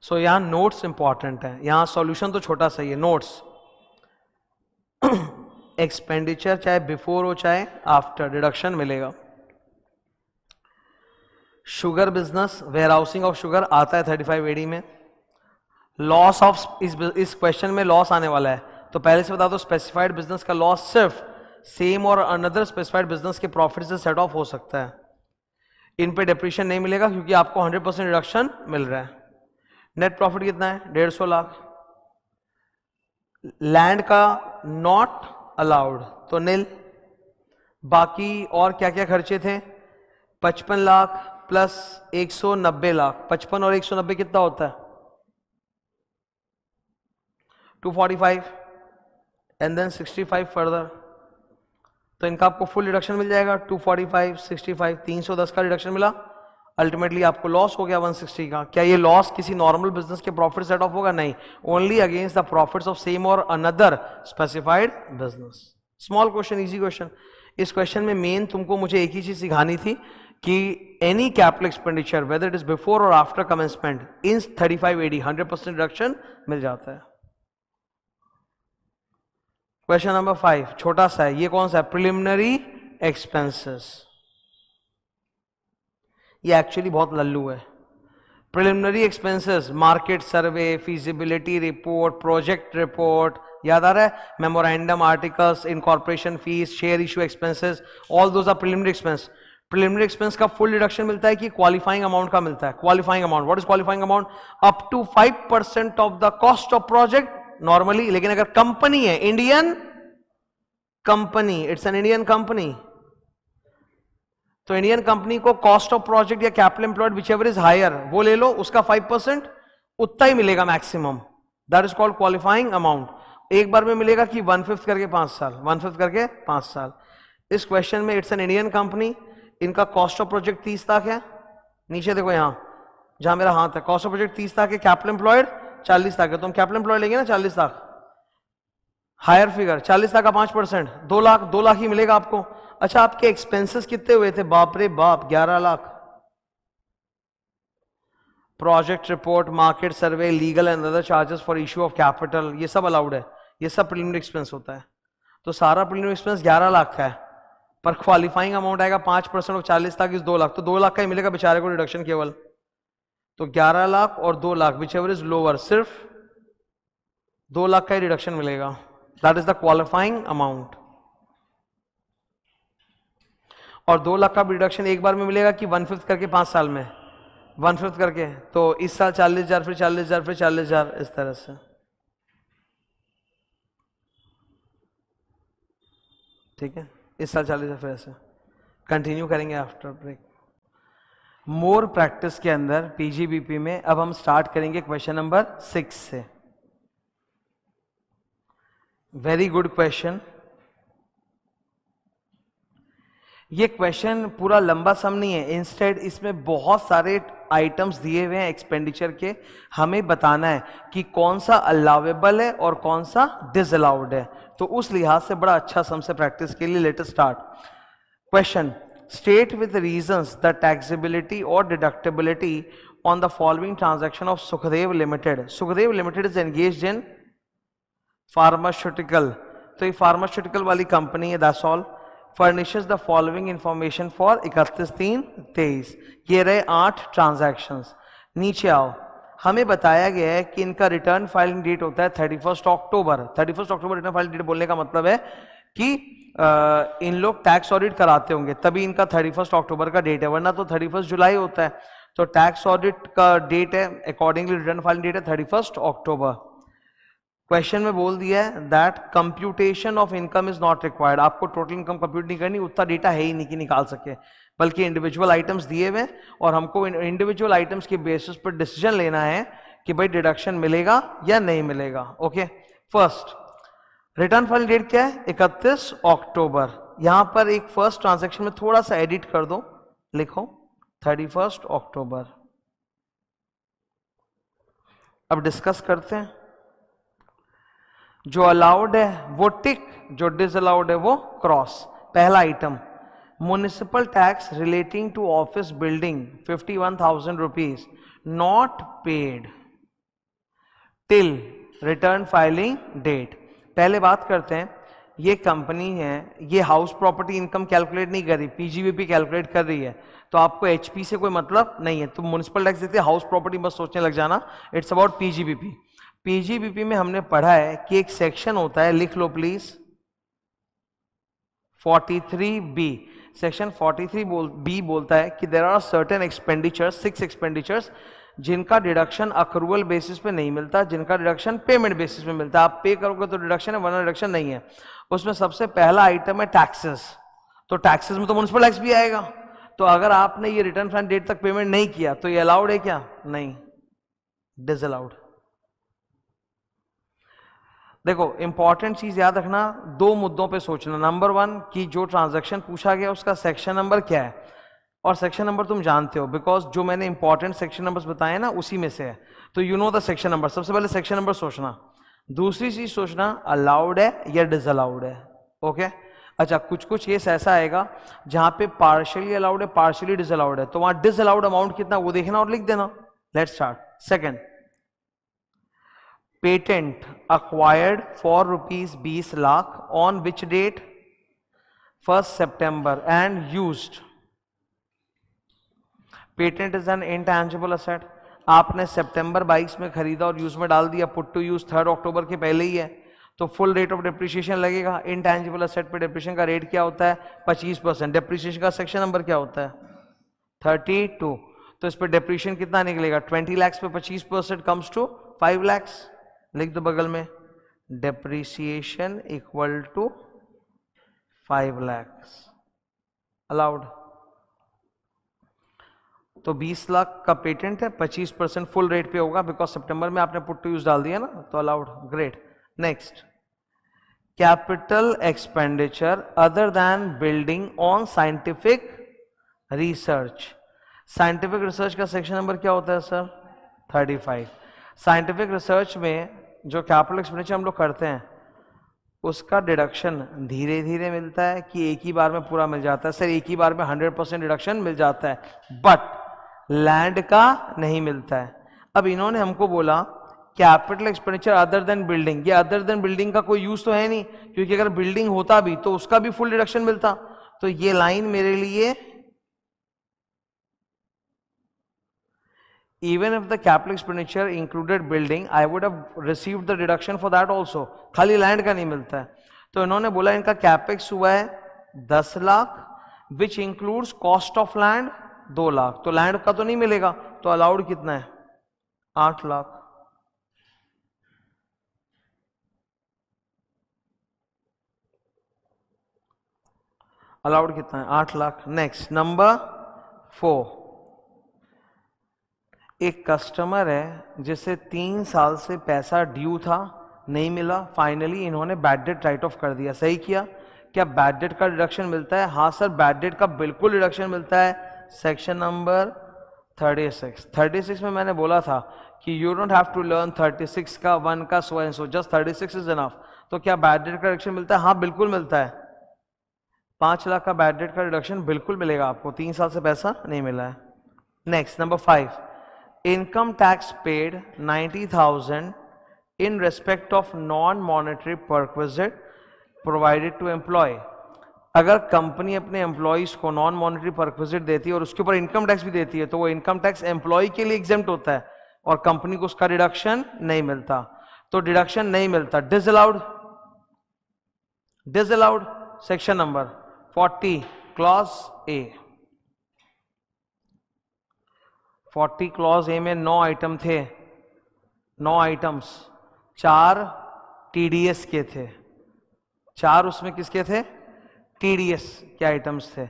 सो यहां नोट्स इंपॉर्टेंट है, यहां सॉल्यूशन तो छोटा सा ही है, नोट्स। एक्सपेंडिचर चाहे बिफोर हो चाहे आफ्टर, डिडक्शन मिलेगा। Sugar business, warehousing of sugar आता है 35 AD में। लॉस ऑफ, इस क्वेश्चन में लॉस आने वाला है तो पहले से बता दो, स्पेसिफाइड बिजनेस का लॉस सिर्फ सेम और अनदर स्पेसिफाइड बिजनेस के प्रॉफिट से सेट ऑफ हो सकता है। इन पे डेप्रिसिएशन नहीं मिलेगा क्योंकि आपको 100% रिडक्शन मिल रहा है। नेट प्रॉफिट कितना है? 150 लाख। लैंड का नॉट अलाउड तो नील। बाकी और क्या क्या खर्चे थे? 55 लाख प्लस 190 लाख, 55 और 190 कितना होता है? 245 एंड देन 65 फर्दर, तो इनका आपको फुल रिडक्शन मिल जाएगा। 245, 65, 310 का रिडक्शन मिला, अल्टीमेटली आपको लॉस हो गया 160 का। क्या ये लॉस किसी नॉर्मल बिजनेस के प्रॉफिट सेट ऑफ होगा? नहीं, only against the profits of same और another specified business. Small question, easy question. इस क्वेश्चन में मेन तुमको मुझे एक ही चीज सिखानी थी कि any capital expenditure whether it is before और after commencement in 35 AD 100% reduction मिल जाता है। क्वेश्चन नंबर 5 छोटा सा है, ये कौन सा है? Preliminary expenses. ये एक्चुअली बहुत लल्लू है। Preliminary expenses, market survey, feasibility report, project report, याद आ रहा है? Memorandum articles, incorporation fees, share issue expenses, all those are preliminary expense. Preliminary expense का फुल डिडक्शन मिलता है कि क्वालिफाइंग अमाउंट का मिलता है? Qualifying amount. What is qualifying amount? Up to 5% of the cost of project normally. लेकिन अगर कंपनी है, Indian company, it's an Indian company, तो इंडियन कंपनी को कॉस्ट ऑफ प्रोजेक्ट या capital employed whichever is higher वो ले लो, उसका 5% उतना ही मिलेगा maximum. That is called qualifying amount. एक बार में मिलेगा कि 1/5 करके 5 साल, 1/5 करके 5 साल। इस क्वेश्चन में इट्स एन इंडियन कंपनी, इनका कॉस्ट ऑफ प्रोजेक्ट 30 लाख है। नीचे देखो यहां जहां मेरा हाथ है, कॉस्ट ऑफ प्रोजेक्ट 30 लाख है, कैपिटल एम्प्लॉयड 40 लाख है। तो हम कैपिटल एम्प्लॉयड लेंगे ना 40 लाख, हायर फिगर 40 लाख का 5%, 2 लाख, 2 लाख ही मिलेगा आपको। अच्छा आपके एक्सपेंसेस कितने हुए थे? बाप रे बाप 11 lakh. Project report, market survey, legal and other charges for issue of capital, ये सब अलाउड है, ये सब प्रीलिमिनरी एक्सपेंस होता है। तो सारा प्रीलिमिनरी एक्सपेंस 11 लाख का है, पर क्वालिफाइंग अमाउंट आएगा 5% ऑफ 40 लाख इस 2 लाख, तो 2 लाख का ही मिलेगा बेचारे को डिडक्शन केवल। तो 11 लाख और 2 lakh which ever is lower, सिर्फ 2 लाख का ही डिडक्शन मिलेगा। That is the qualifying amount. और 2 लाख का डिडक्शन एक बार में मिलेगा कि 1/5 करके 5 साल में? 1/5 करके, तो इस साल 40,000, फिर 40,000, फिर 40,000, इस तरह से। ठीक है, इस साल 40,000, फिर ऐसे कंटिन्यू करेंगे आफ्टर ब्रेक। मोर प्रैक्टिस के अंदर पीजीबीपी में अब हम स्टार्ट करेंगे क्वेश्चन नंबर 6 से। Very good question. ये क्वेश्चन पूरा लंबा सम नहीं है, इंस्टेड इसमें बहुत सारे आइटम्स दिए हुए हैं एक्सपेंडिचर के, हमें बताना है कि कौन सा अलाउेबल है और कौन सा डिसअलाउड है। तो उस लिहाज से बड़ा अच्छा सम से प्रैक्टिस के लिए let us start. Question, state with reasons the taxability और deductibility on the following transaction of Sukhdev limited. Sukhdev limited is engaged in pharmaceutical, तो ये फार्मास्यूटिकल वाली कंपनी है, that's all. Furnishes the following information for 31/3/23। ये रहे 8 ट्रांजैक्शंस। नीचे आओ, हमें बताया गया है कि इनका रिटर्न फाइलिंग डेट होता है 31 अक्टूबर। 31 अक्टूबर रिटर्न फाइलिंग डेट बोलने का मतलब है कि इन लोग टैक्स ऑडिट कराते होंगे, तभी इनका 31 अक्टूबर का डेट है, वरना तो 31 जुलाई होता है। तो टैक्स ऑडिट का डेट है, अकॉर्डिंगली रिटर्न फाइलिंग डेट है 31 अक्टूबर। क्वेश्चन में बोल दिया है that computation of income is not required. आपको टोटल इनकम कंप्यूट नहीं करनी, उतना डेटा है ही नहीं कि निकाल सके, बल्कि इंडिविजुअल आइटम्स दिए हुए और हमको इंडिविजुअल आइटम्स के बेसिस पर डिसीजन लेना है कि भाई डिडक्शन मिलेगा या नहीं मिलेगा। Okay, first return file date क्या है? 31 अक्टूबर। यहां पर एक फर्स्ट ट्रांजैक्शन में थोड़ा सा एडिट कर दो, लिखो 31 अक्टूबर। अब डिस्कस करते हैं। जो अलाउड है वो टिक, जो डिसअलाउड है वो क्रॉस। पहला item, municipal tax relating to office building 51,000 rupees not paid till return filing date. पहले बात करते हैं, ये कंपनी है, ये हाउस प्रॉपर्टी इनकम कैलकुलेट नहीं कर रही, पीजीबीपी कैलकुलेट कर रही है, तो आपको एचपी से कोई मतलब नहीं है। तो म्युनिसिपल टैक्स देते हाउस प्रॉपर्टी बस सोचने लग जाना, इट्स अबाउट पीजीबीपी। पीजीबीपी में हमने पढ़ा है कि एक सेक्शन होता है, लिख लो प्लीज, 43B। सेक्शन 43B बोलता है कि there are certain expenditures, 6 expenditures जिनका डिडक्शन अक्रूवल बेसिस पे नहीं मिलता, जिनका डिडक्शन पेमेंट बेसिस पे मिलता है। आप पे करोगे तो डिडक्शन है, वरना डिडक्शन नहीं है। उसमें सबसे पहला आइटम है टैक्सेस। तो टैक्सेस में तो म्युनिसिपल टैक्स भी आएगा। तो अगर आपने ये रिटर्न फाइल डेट तक पेमेंट नहीं किया तो ये अलाउड है क्या? नहीं, डिसअलाउड। देखो इंपॉर्टेंट चीज याद रखना, 2 मुद्दों पे सोचना। नंबर 1 कि जो ट्रांजैक्शन पूछा गया उसका सेक्शन नंबर क्या है, और सेक्शन नंबर तुम जानते हो, बिकॉज जो मैंने इंपॉर्टेंट सेक्शन नंबर्स बताए ना उसी में से है, तो you know the section number. सबसे पहले सेक्शन नंबर सोचना। दूसरी चीज सोचना अलाउड है या डिसअलाउड है। ओके, अच्छा कुछ कुछ केस ऐसा आएगा जहां पे पार्शियली अलाउड है, पार्शियली डिसअलाउड है, तो वहां डिसअलाउड अमाउंट कितना वो देखना और लिख देना। Let's start. Second, patent acquired for rupees 20 lakh on which date? 1st September and used. Patent is an intangible asset. आपने सितंबर 22 में खरीदा और यूज में डाल दिया, पुट टू यूज 3 अक्टूबर के पहले ही है, तो फुल रेट ऑफ डिप्रिसिएशन लगेगा. इंटैंजिबल असेट पे डिप्रिसिएशन का रेट क्या होता है? 25%. डिप्रिसिएशन का सेक्शन नंबर क्या होता है? 32. तो इस पे डिप्रिसिएशन कितना निकलेगा? 20 लाख पे 25% कम्स टू 5 लाख. लिख दो बगल में, depreciation equal to 5 lakh allowed. तो 20 लाख का पेटेंट है, 25% फुल रेट पे होगा बिकॉज सितंबर में आपने पुट टू यूज डाल दिया ना, तो allowed. Great. Next, capital expenditure other than building on scientific research. Scientific research का सेक्शन नंबर क्या होता है सर? 35. साइंटिफिक रिसर्च में जो कैपिटल एक्सपेंडिचर हम लोग करते हैं उसका डिडक्शन धीरे धीरे मिलता है कि एक ही बार में पूरा मिल जाता है? सर एक ही बार में 100% डिडक्शन मिल जाता है, बट लैंड का नहीं मिलता है. अब इन्होंने हमको बोला capital expenditure other than building. ये अदर देन बिल्डिंग का कोई यूज तो है नहीं, क्योंकि अगर बिल्डिंग होता भी तो उसका भी फुल डिडक्शन मिलता. तो ये लाइन मेरे लिए, even if the capital expenditure included building, I would have received the deduction for that also. खाली लैंड का नहीं मिलता है. तो इन्होंने बोला इनका कैपेक्स हुआ है 10 lakh which includes cost of land 2 lakh. तो लैंड का तो नहीं मिलेगा, तो अलाउड कितना है? 8 लाख. अलाउड कितना है? 8 लाख. Next, number 4. एक कस्टमर है जिसे 3 साल से पैसा ड्यू था, नहीं मिला, फाइनली इन्होंने बैड डेट राइट ऑफ कर दिया. सही किया. क्या बैड डेट का डिडक्शन मिलता है? हाँ सर, बैड डेट का बिल्कुल डिडक्शन मिलता है. सेक्शन नंबर 36 में मैंने बोला था कि you don't have to learn 36 का 1 का so and so, just 36 is enough. तो क्या बैड डेट का डिडक्शन मिलता है? हाँ बिल्कुल मिलता है. 5 लाख का बैड डेट का डिडक्शन बिल्कुल मिलेगा आपको, 3 साल से पैसा नहीं मिला है. Next, number 5. Income tax paid 90,000 in respect of non-monetary perquisite provided to employee. अगर कंपनी अपने एम्प्लॉइज को नॉन मॉनेटरी परक्विजिट देती है और उसके ऊपर इनकम टैक्स भी देती है, तो वो इनकम टैक्स एम्प्लॉय के लिए एग्जेम्प्ट होता है और कंपनी को उसका डिडक्शन नहीं मिलता. तो डिडक्शन नहीं मिलता. Disallowed. Disallowed section number 40 clause A. 40 clause A में 9 आइटम थे, 9 आइटम्स, 4 टीडीएस के थे. 4 उसमें किसके थे? टीडीएस के आइटम्स थे.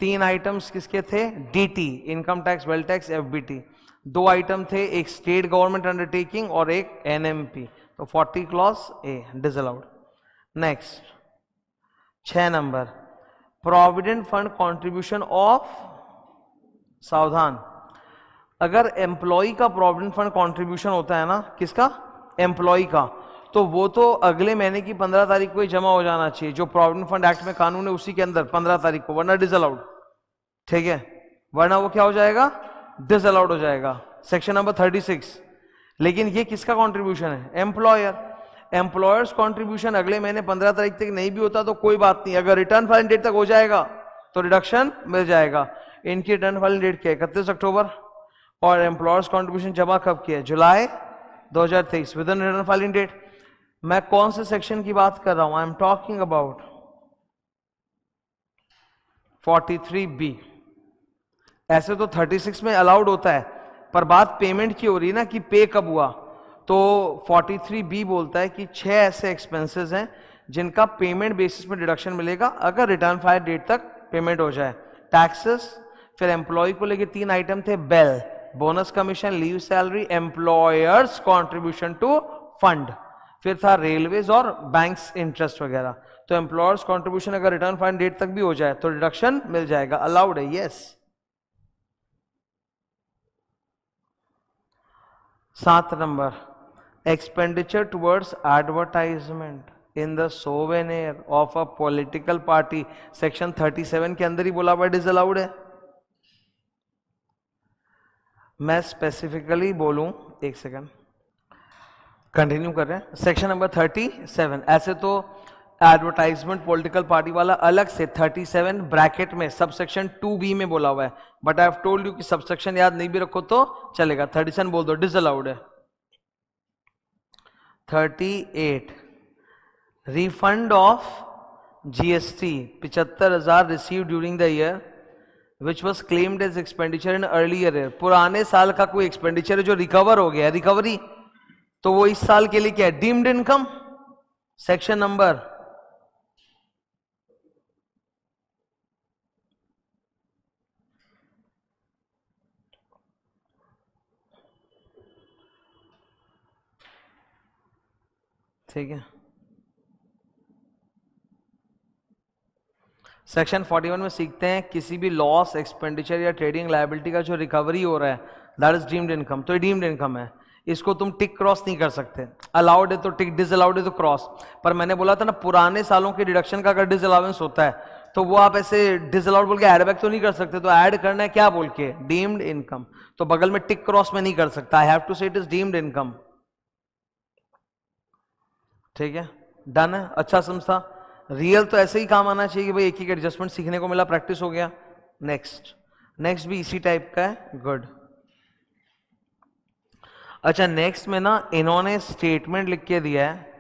3 आइटम्स किसके थे? DT, income tax, wealth tax, FBT. 2 item थे, एक स्टेट गवर्नमेंट अंडरटेकिंग और एक एनएमपी. तो 40 clause A disallowed. Next, 6 number, provident fund contribution of. सावधान, अगर एम्प्लॉय का प्रोविडेंट फंड कंट्रीब्यूशन होता है ना, किसका? एम्प्लॉय का, तो वो तो अगले महीने की 15 तारीख को ही जमा हो जाना चाहिए. जो प्रोविडेंट फंड एक्ट में कानून है उसी के अंदर 15 तारीख को, वरना डिसअलाउड. ठीक है, वरना वो क्या हो जाएगा? डिसअलाउड हो जाएगा. Section number 36. लेकिन ये किसका कॉन्ट्रीब्यूशन है? एम्प्लॉयर. एम्प्लॉयर्स कॉन्ट्रीब्यूशन अगले महीने 15 तारीख तक नहीं भी होता तो कोई बात नहीं, अगर रिटर्न फाइलिंग डेट तक हो जाएगा तो रिडक्शन मिल जाएगा. इनकी रिटर्न फाइलिंग डेट क्या है? 31 अक्टूबर. और एम्प्लॉयर्स कॉन्ट्रीब्यूशन जमा कब किया है? July 2023, within return filing date. मैं कौन से सेक्शन की बात कर रहा हूं? I am talking about 43B. ऐसे तो 36 में अलाउड होता है, पर बात पेमेंट की हो रही है ना कि पे कब हुआ. तो 43B बोलता है कि 6 ऐसे एक्सपेंसेस हैं जिनका पेमेंट बेसिस में डिडक्शन मिलेगा अगर रिटर्न फाइल डेट तक पेमेंट हो जाए. टैक्सेस, फिर एम्प्लॉय को लेके 3 आइटम थे, बेल, bonus commission, leave salary, employer's contribution to fund, फिर था रेलवेज और बैंक्स इंटरेस्ट वगैरह. तो एम्प्लॉयर्स कॉन्ट्रीब्यूशन अगर रिटर्न फाइल डेट तक भी हो जाए तो डिडक्शन मिल जाएगा. अलाउड है. Yes. 7 number, expenditure towards advertisement in the souvenir of a political party. Section 37 के अंदर ही बोला हुआ डिसअलाउड है. मैं स्पेसिफिकली बोलूं, एक सेकंड, कंटिन्यू कर रहे हैं सेक्शन नंबर 37। ऐसे तो एडवर्टाइजमेंट पॉलिटिकल पार्टी वाला अलग से 37 ब्रैकेट में सबसेक्शन 2B में बोला हुआ है, but I have told you कि सबसेक्शन याद नहीं भी रखो तो चलेगा। 37 बोल दो, डिसअलाउड है। 38 refund of GST 75,000 receive during the year which was claimed as expenditure in earlier year. पुराने साल का कोई एक्सपेंडिचर जो रिकवर हो गया, रिकवरी, तो वो इस साल के लिए क्या है, डीम्ड इनकम। सेक्शन नंबर ठीक है। सेक्शन 41 में सीखते हैं किसी भी लॉस, एक्सपेंडिचर या ट्रेडिंग लायबिलिटी का जो रिकवरी हो रहा है दैट इज डीम्ड इनकम। तो ये डीम्ड इनकम है, इसको तुम टिक क्रॉस नहीं कर सकते। अलाउड है तो टिक, डिसअलाउड है तो क्रॉस। पर मैंने बोला था ना पुराने सालों के डिडक्शन का अगर डिसअलाउंस होता है तो वो आप ऐसे डिसअलाउड बोल के ऐड बैक तो नहीं कर सकते, तो ऐड करना है क्या बोल के, डीम्ड इनकम। तो बगल में टिक क्रॉस में नहीं कर सकता, आई हैव टू से इट इज डीम्ड इनकम। ठीक है, डन है, अच्छा समझा। रियल तो ऐसे ही काम आना चाहिए कि भाई एक एक एडजस्टमेंट सीखने को मिला, प्रैक्टिस हो गया। नेक्स्ट भी इसी टाइप का है, गुड। अच्छा, नेक्स्ट में ना इन्होंने स्टेटमेंट लिख के दिया है,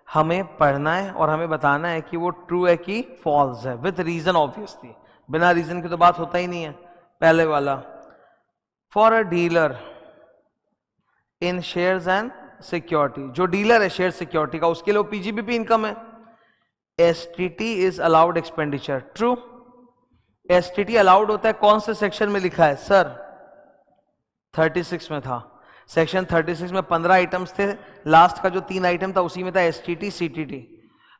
हमें पढ़ना है और हमें बताना है कि वो ट्रू है कि फॉल्स है, विथ रीजन ऑब्वियसली, बिना रीजन की तो बात होता ही नहीं है। पहले वाला, for a dealer in shares and security, जो डीलर है शेयर सिक्योरिटी का उसके लिए पीजीबीपी इनकम है। STT is allowed expenditure, true. STT allowed होता है, कौन से सेक्शन में लिखा है सर, 36 में था। सेक्शन 36 में 15 आइटम्स थे, लास्ट का जो 3 आइटम था उसी में था एसटीटी सीटीटी।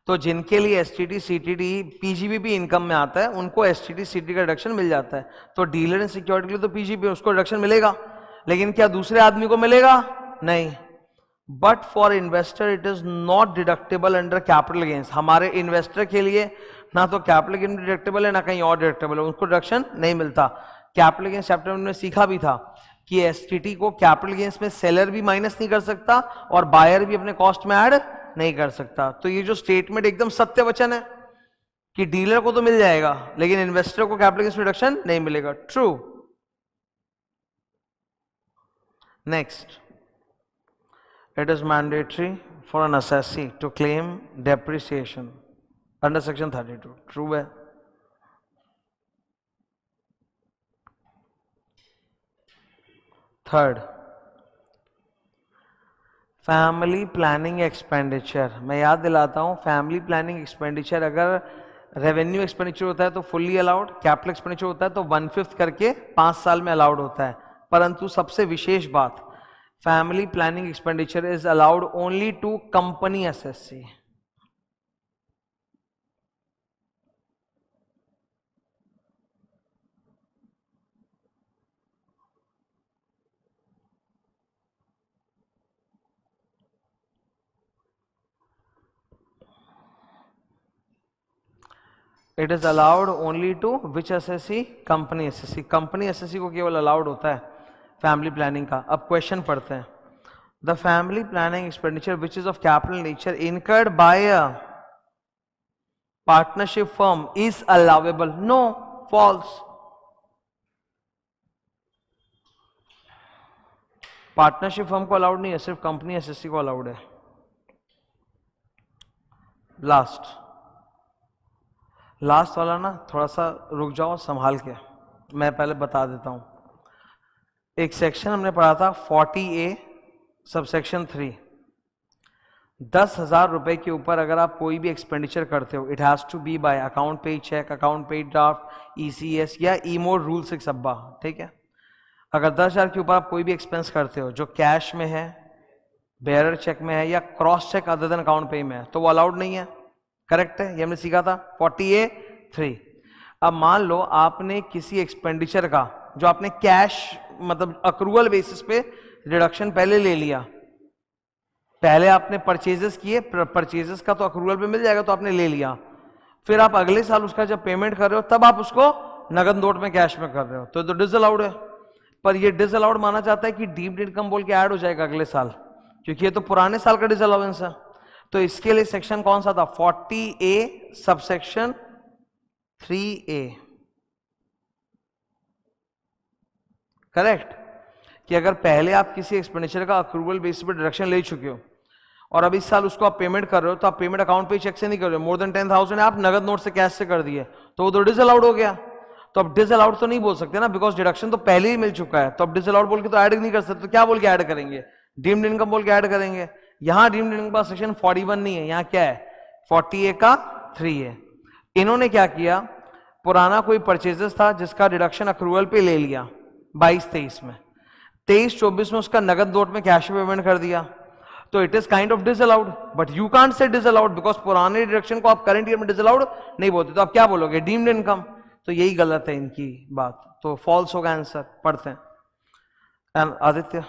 तो जिनके लिए एसटीटी सीटीटी पीजीबीपी इनकम में आता है उनको एसटीटी सीटीटी का रिडक्शन मिल जाता है। तो डीलर इन सिक्योरिटी के लिए तो पीजीबी उसको रिडक्शन मिलेगा, लेकिन क्या दूसरे आदमी को मिलेगा, नहीं। But for investor it is not deductible under capital gains. हमारे इन्वेस्टर के लिए ना तो कैपिटल गेन डिडक्टेबल है ना कहीं और डिडक्टेबल है, उनको डिडक्शन नहीं मिलता। कैपिटल गेन्स चैप्टर में सीखा भी था कि एसटीटी को कैपिटल गेन्स में सेलर भी माइनस नहीं कर सकता और बायर भी अपने कॉस्ट में ऐड नहीं कर सकता। तो ये जो स्टेटमेंट एकदम सत्य वचन है कि डीलर को तो मिल जाएगा लेकिन इन्वेस्टर को कैपिटल गेन्स में रिडक्शन नहीं मिलेगा, true. Next, it is mandatory for an assessee to claim depreciation under section 32, true है। Third, family planning expenditure. मैं याद दिलाता हूं, फैमिली प्लानिंग एक्सपेंडिचर अगर रेवेन्यू एक्सपेंडिचर होता है तो फुल्ली अलाउड, कैपिटल एक्सपेंडिचर होता है तो 1/5 करके 5 साल में अलाउड होता है। परंतु सबसे विशेष बात, family planning expenditure is allowed only to company assessee. It is allowed only to which assessee, company assessee. Company assessee को केवल अलाउड होता है फैमिली प्लानिंग का। अब क्वेश्चन पढ़ते हैं, the family planning expenditure which is of capital nature incurred by a partnership firm is allowable, no, false. Partnership firm को अलाउड नहीं है, सिर्फ कंपनी एसएससी को अलाउड है। लास्ट वाला ना थोड़ा सा रुक जाओ संभाल के, मैं पहले बता देता हूं। एक सेक्शन हमने पढ़ा था 40A सबसेक्शन 3, 10,000 रुपए के ऊपर अगर आप कोई भी एक्सपेंडिचर करते हो, it has to be by account paid cheque, account paid draft, ECS या ईमोड रूल 6 अब्बा, ठीक है। अगर 10,000 के ऊपर आप कोई भी एक्सपेंस करते हो जो कैश में है, बेयरर चेक में है या cross cheque other than account pay में है, तो वो अलाउड नहीं है, करेक्ट है, ये हमने सीखा था 40A3। अब मान लो आपने किसी एक्सपेंडिचर का जो आपने कैश मतलब अक्रूवल बेसिस पे रिडक्शन पहले ले लिया, पहले आपने परचेजेस किए, परचेजेस का तो अक्रूवल पे मिल जाएगा तो आपने ले लिया, फिर आप अगले साल उसका जब पेमेंट कर रहे हो तब आप उसको नगद नोट में कैश में कर रहे हो, तो डिसअलाउड है। पर ये डिसअलाउड माना जाता है कि डीम्ड इनकम बोल के ऐड हो जाएगा अगले साल, क्योंकि ये तो पुराने साल का डिसअलाउंस है। तो इसके लिए सेक्शन कौन सा था? 40A subsection 3A, correct. कि अगर पहले आप किसी एक्सपेंडिचर का अक्रूवल बेसिस पर डिडक्शन ले चुके हो और अब इस साल उसको आप पेमेंट कर रहे हो, तो आप पेमेंट अकाउंट पे चेक से नहीं कर रहे हो, मोर देन 10,000 है, आप नगद नोट से कैश से कर दिए, तो वो तो डिसअलाउड हो गया। तो अब डिसअलाउड तो नहीं बोल सकते ना, बिकॉज डिडक्शन तो पहले ही मिल चुका है। तो अब डिसअलाउड बोल के तो ऐड नहीं कर सकते, तो क्या बोल के ऐड करेंगे? डीम्ड इनकम बोल के ऐड करेंगे। यहां डीम्ड इनकम का सेक्शन 41 नहीं है, यहां क्या है? 40A का 3 है। इन्होंने क्या किया, पुराना कोई परचेजेस था जिसका डिडक्शन अक्रूवल पे ले लिया 22-23 में, 23-24 में उसका नगद नोट में कैश पेमेंट कर दिया, तो it is kind of disallowed. But you can't say disallowed because पुराने डिडक्शन को आप करंट ईयर में डिसअलाउड नहीं बोलते, तो आप क्या बोलोगे? Deemed income. तो यही गलत है इनकी बात, तो फॉल्स होगा आंसर। पढ़ते हैं आदित्य।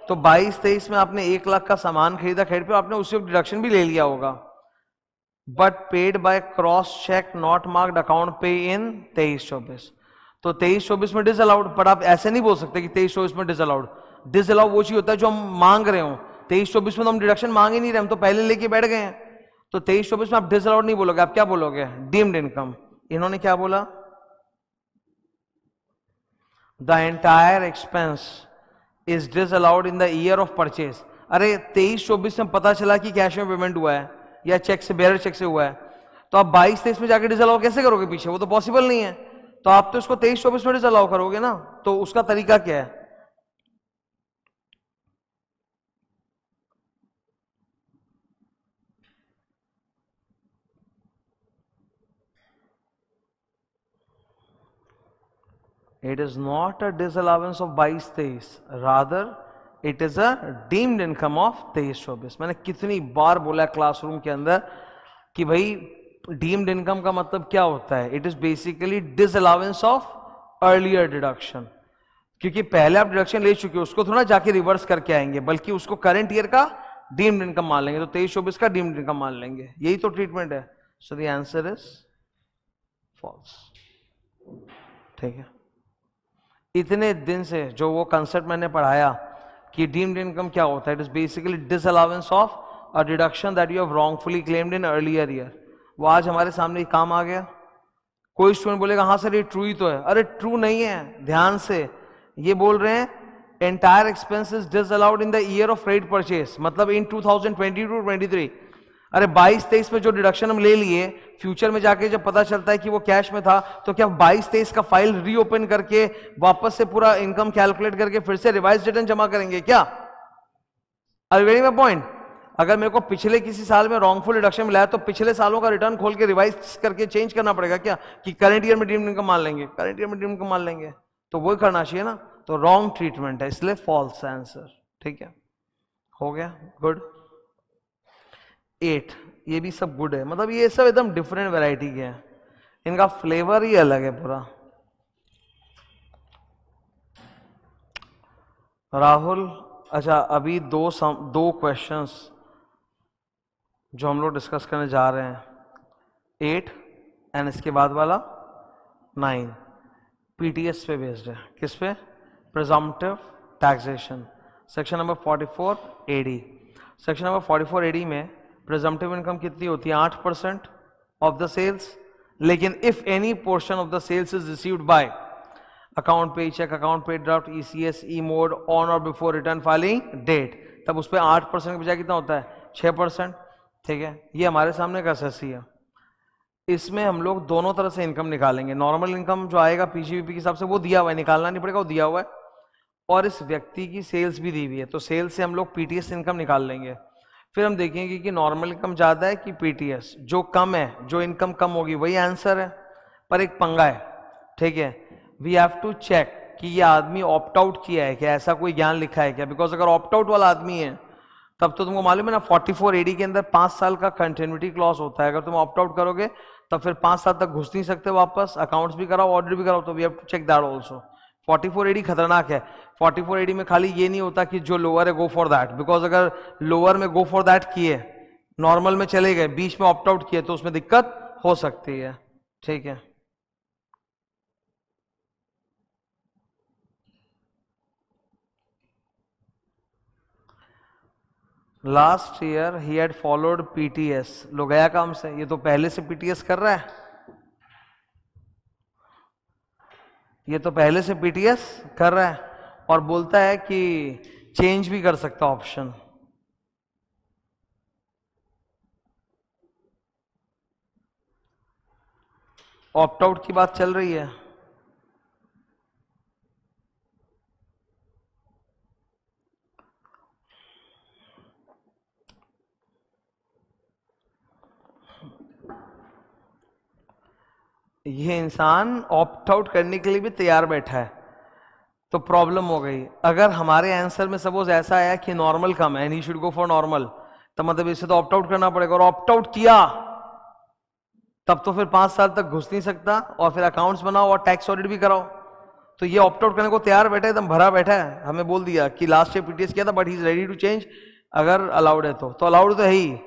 तो 22-23 में आपने 1 लाख का सामान खरीदा, खरीद पे आपने उससे डिडक्शन भी ले लिया होगा, but paid by cross cheque not marked account pay in 23-24। तो 23-24 में डिसअलाउड, बट आप ऐसे नहीं बोल सकते कि 23-24 में डिसअलाउड। डिसअलाउ वो चीज होता है जो हम मांग रहे हो, 23-24 में तो हम डिडक्शन मांग ही नहीं रहे, हम तो पहले लेके बैठ गए हैं। तो 23-24 में आप डिसअलाउड नहीं बोलोगे, आप क्या बोलोगे? Deemed income. इन्होंने क्या बोला? The entire expense is disallowed in the year of purchase. अरे 23-24 में पता चला कि कैश में पेमेंट हुआ है या चेक से, बेयर चेक से हुआ है, तो आप 22-23 में जाके डिसअलाउ कैसे करोगे पीछे? वो तो पॉसिबल नहीं है। तो आप तो इसको 23-24 में डिसअलाउ करोगे ना, तो उसका तरीका क्या है? It is not a disallowance of 22-23, rather it is a deemed income of 23-24। मैंने कितनी बार बोला है क्लासरूम के अंदर कि भाई डीम्ड इनकम का मतलब क्या होता है? It is basically disallowance of earlier deduction, क्योंकि पहले आप डिडक्शन ले चुके हो, उसको थोड़ा जाके रिवर्स करके आएंगे, बल्कि उसको करंट ईयर का डीम्ड इनकम मान लेंगे, तो 23-24 का डीम्ड इनकम मान लेंगे। यही तो ट्रीटमेंट है। So the answer is false. ठीक है, इतने दिन से जो वो कंसेप्ट मैंने पढ़ाया कि डीम्ड इनकम क्या होता है, it is basically disallowance of a deduction that you have wrongfully claimed in earlier year, वो आज हमारे सामने काम आ गया। कोई स्टूडेंट बोलेगा हाँ सर ये ट्रू ही तो है, अरे ट्रू नहीं है, ध्यान से। ये बोल रहे हैं entire expenses disallowed in the year of credit purchase, मतलब इन 2022-23। अरे 22-23 में जो डिडक्शन हम ले लिए, फ्यूचर में जाके जब पता चलता है कि वो कैश में था, तो क्या 22-23 का फाइल रीओपन करके वापस से पूरा इनकम कैलकुलेट करके फिर से रिवाइज रिटर्न जमा करेंगे क्या? Are you getting my point? अगर मेरे को पिछले किसी साल में रॉन्गफुल डिडक्शन मिला है, तो पिछले सालों का रिटर्न खोल के रिवाइज करके चेंज करना पड़ेगा क्या कि करंट ईयर में डीम्ड इनकम मान लेंगे? करंट ईयर में डीम्ड इनकम मान लेंगे, तो वही करना चाहिए ना। तो रॉन्ग ट्रीटमेंट है, इसलिए फॉल्स आंसर। ठीक है, हो गया, गुड। 8, ये भी सब गुड है, मतलब ये सब एकदम डिफरेंट वैरायटी के हैं, इनका फ्लेवर ही अलग है पूरा। राहुल, अच्छा अभी दो क्वेश्चंस जो हम लोग डिस्कस करने जा रहे हैं, 8 एंड इसके बाद वाला 9 पीटीएस पे बेस्ड है। किस पे? Presumptive taxation, section number 44 AD. Section number 44 AD में प्रिजम्पटिव इनकम कितनी होती है? 8% ऑफ द सेल्स, लेकिन if any portion of the sales is received by account pay cheque, account pay draft, ECS, e mode, on और बिफोर रिटर्न फाइलिंग डेट, तब उस पर 8% के बजाय कितना होता है? 6%। ठीक है, ये हमारे सामने का एसएससी है। इसमें हम लोग दोनों तरह से इनकम निकालेंगे। नॉर्मल इनकम जो आएगा पीजीबीपी के हिसाब से, वो दिया हुआ है, निकालना नहीं पड़ेगा, वो दिया हुआ है, और इस व्यक्ति की सेल्स भी दी हुई है, तो सेल्स से हम लोग पीटीएस इनकम निकाल लेंगे। फिर हम देखेंगे कि नॉर्मल इनकम ज्यादा है कि पीटीएस, जो कम है, जो इनकम कम होगी वही आंसर है, पर एक पंगा है। ठीक है, वी हैव टू चेक कि ये आदमी ऑप्ट आउट किया है क्या, ऐसा कोई ज्ञान लिखा है क्या, बिकॉज अगर ऑप्ट आउट वाला आदमी है तब तो तुमको मालूम है ना 44 एडी के अंदर 5 साल का कंटिन्यूटी क्लॉज होता है। अगर तुम ऑप्ट आउट करोगे तब फिर 5 साल तक घुस नहीं सकते वापस, अकाउंट्स भी कराओ, ऑडिट भी कराओ, तो we have to check that also. 44 AD खतरनाक है। 44 एडी में खाली ये नहीं होता कि जो लोअर है गो फॉर दैट, बिकॉज अगर लोअर में गो फॉर दैट किए, नॉर्मल में चले गए, बीच में ऑप्ट आउट किए, तो उसमें दिक्कत हो सकती है। ठीक है, लास्ट ईयर ही हैड फॉलोड पीटीएस, लो गया काम से, ये तो पहले से पीटीएस कर रहा है, ये तो पहले से पीटीएस कर रहा है और बोलता है कि चेंज भी कर सकता ऑप्शन। ऑप्ट आउट की बात चल रही है। ये इंसान ऑप्ट आउट करने के लिए भी तैयार बैठा है, तो प्रॉब्लम हो गई। अगर हमारे आंसर में सपोज ऐसा आया कि नॉर्मल कम है and he should go for normal, तो मतलब इसे तो ऑप्ट आउट करना पड़ेगा, और ऑप्ट आउट किया तब तो फिर 5 साल तक घुस नहीं सकता, और फिर अकाउंट्स बनाओ और टैक्स ऑडिट भी कराओ। तो ये ऑप्ट आउट करने को तैयार बैठा है, एकदम भरा बैठा है, हमें बोल दिया कि लास्ट ईयर पीटीएस किया था but he is ready to change, अगर अलाउड है तो अलाउड तो है ही,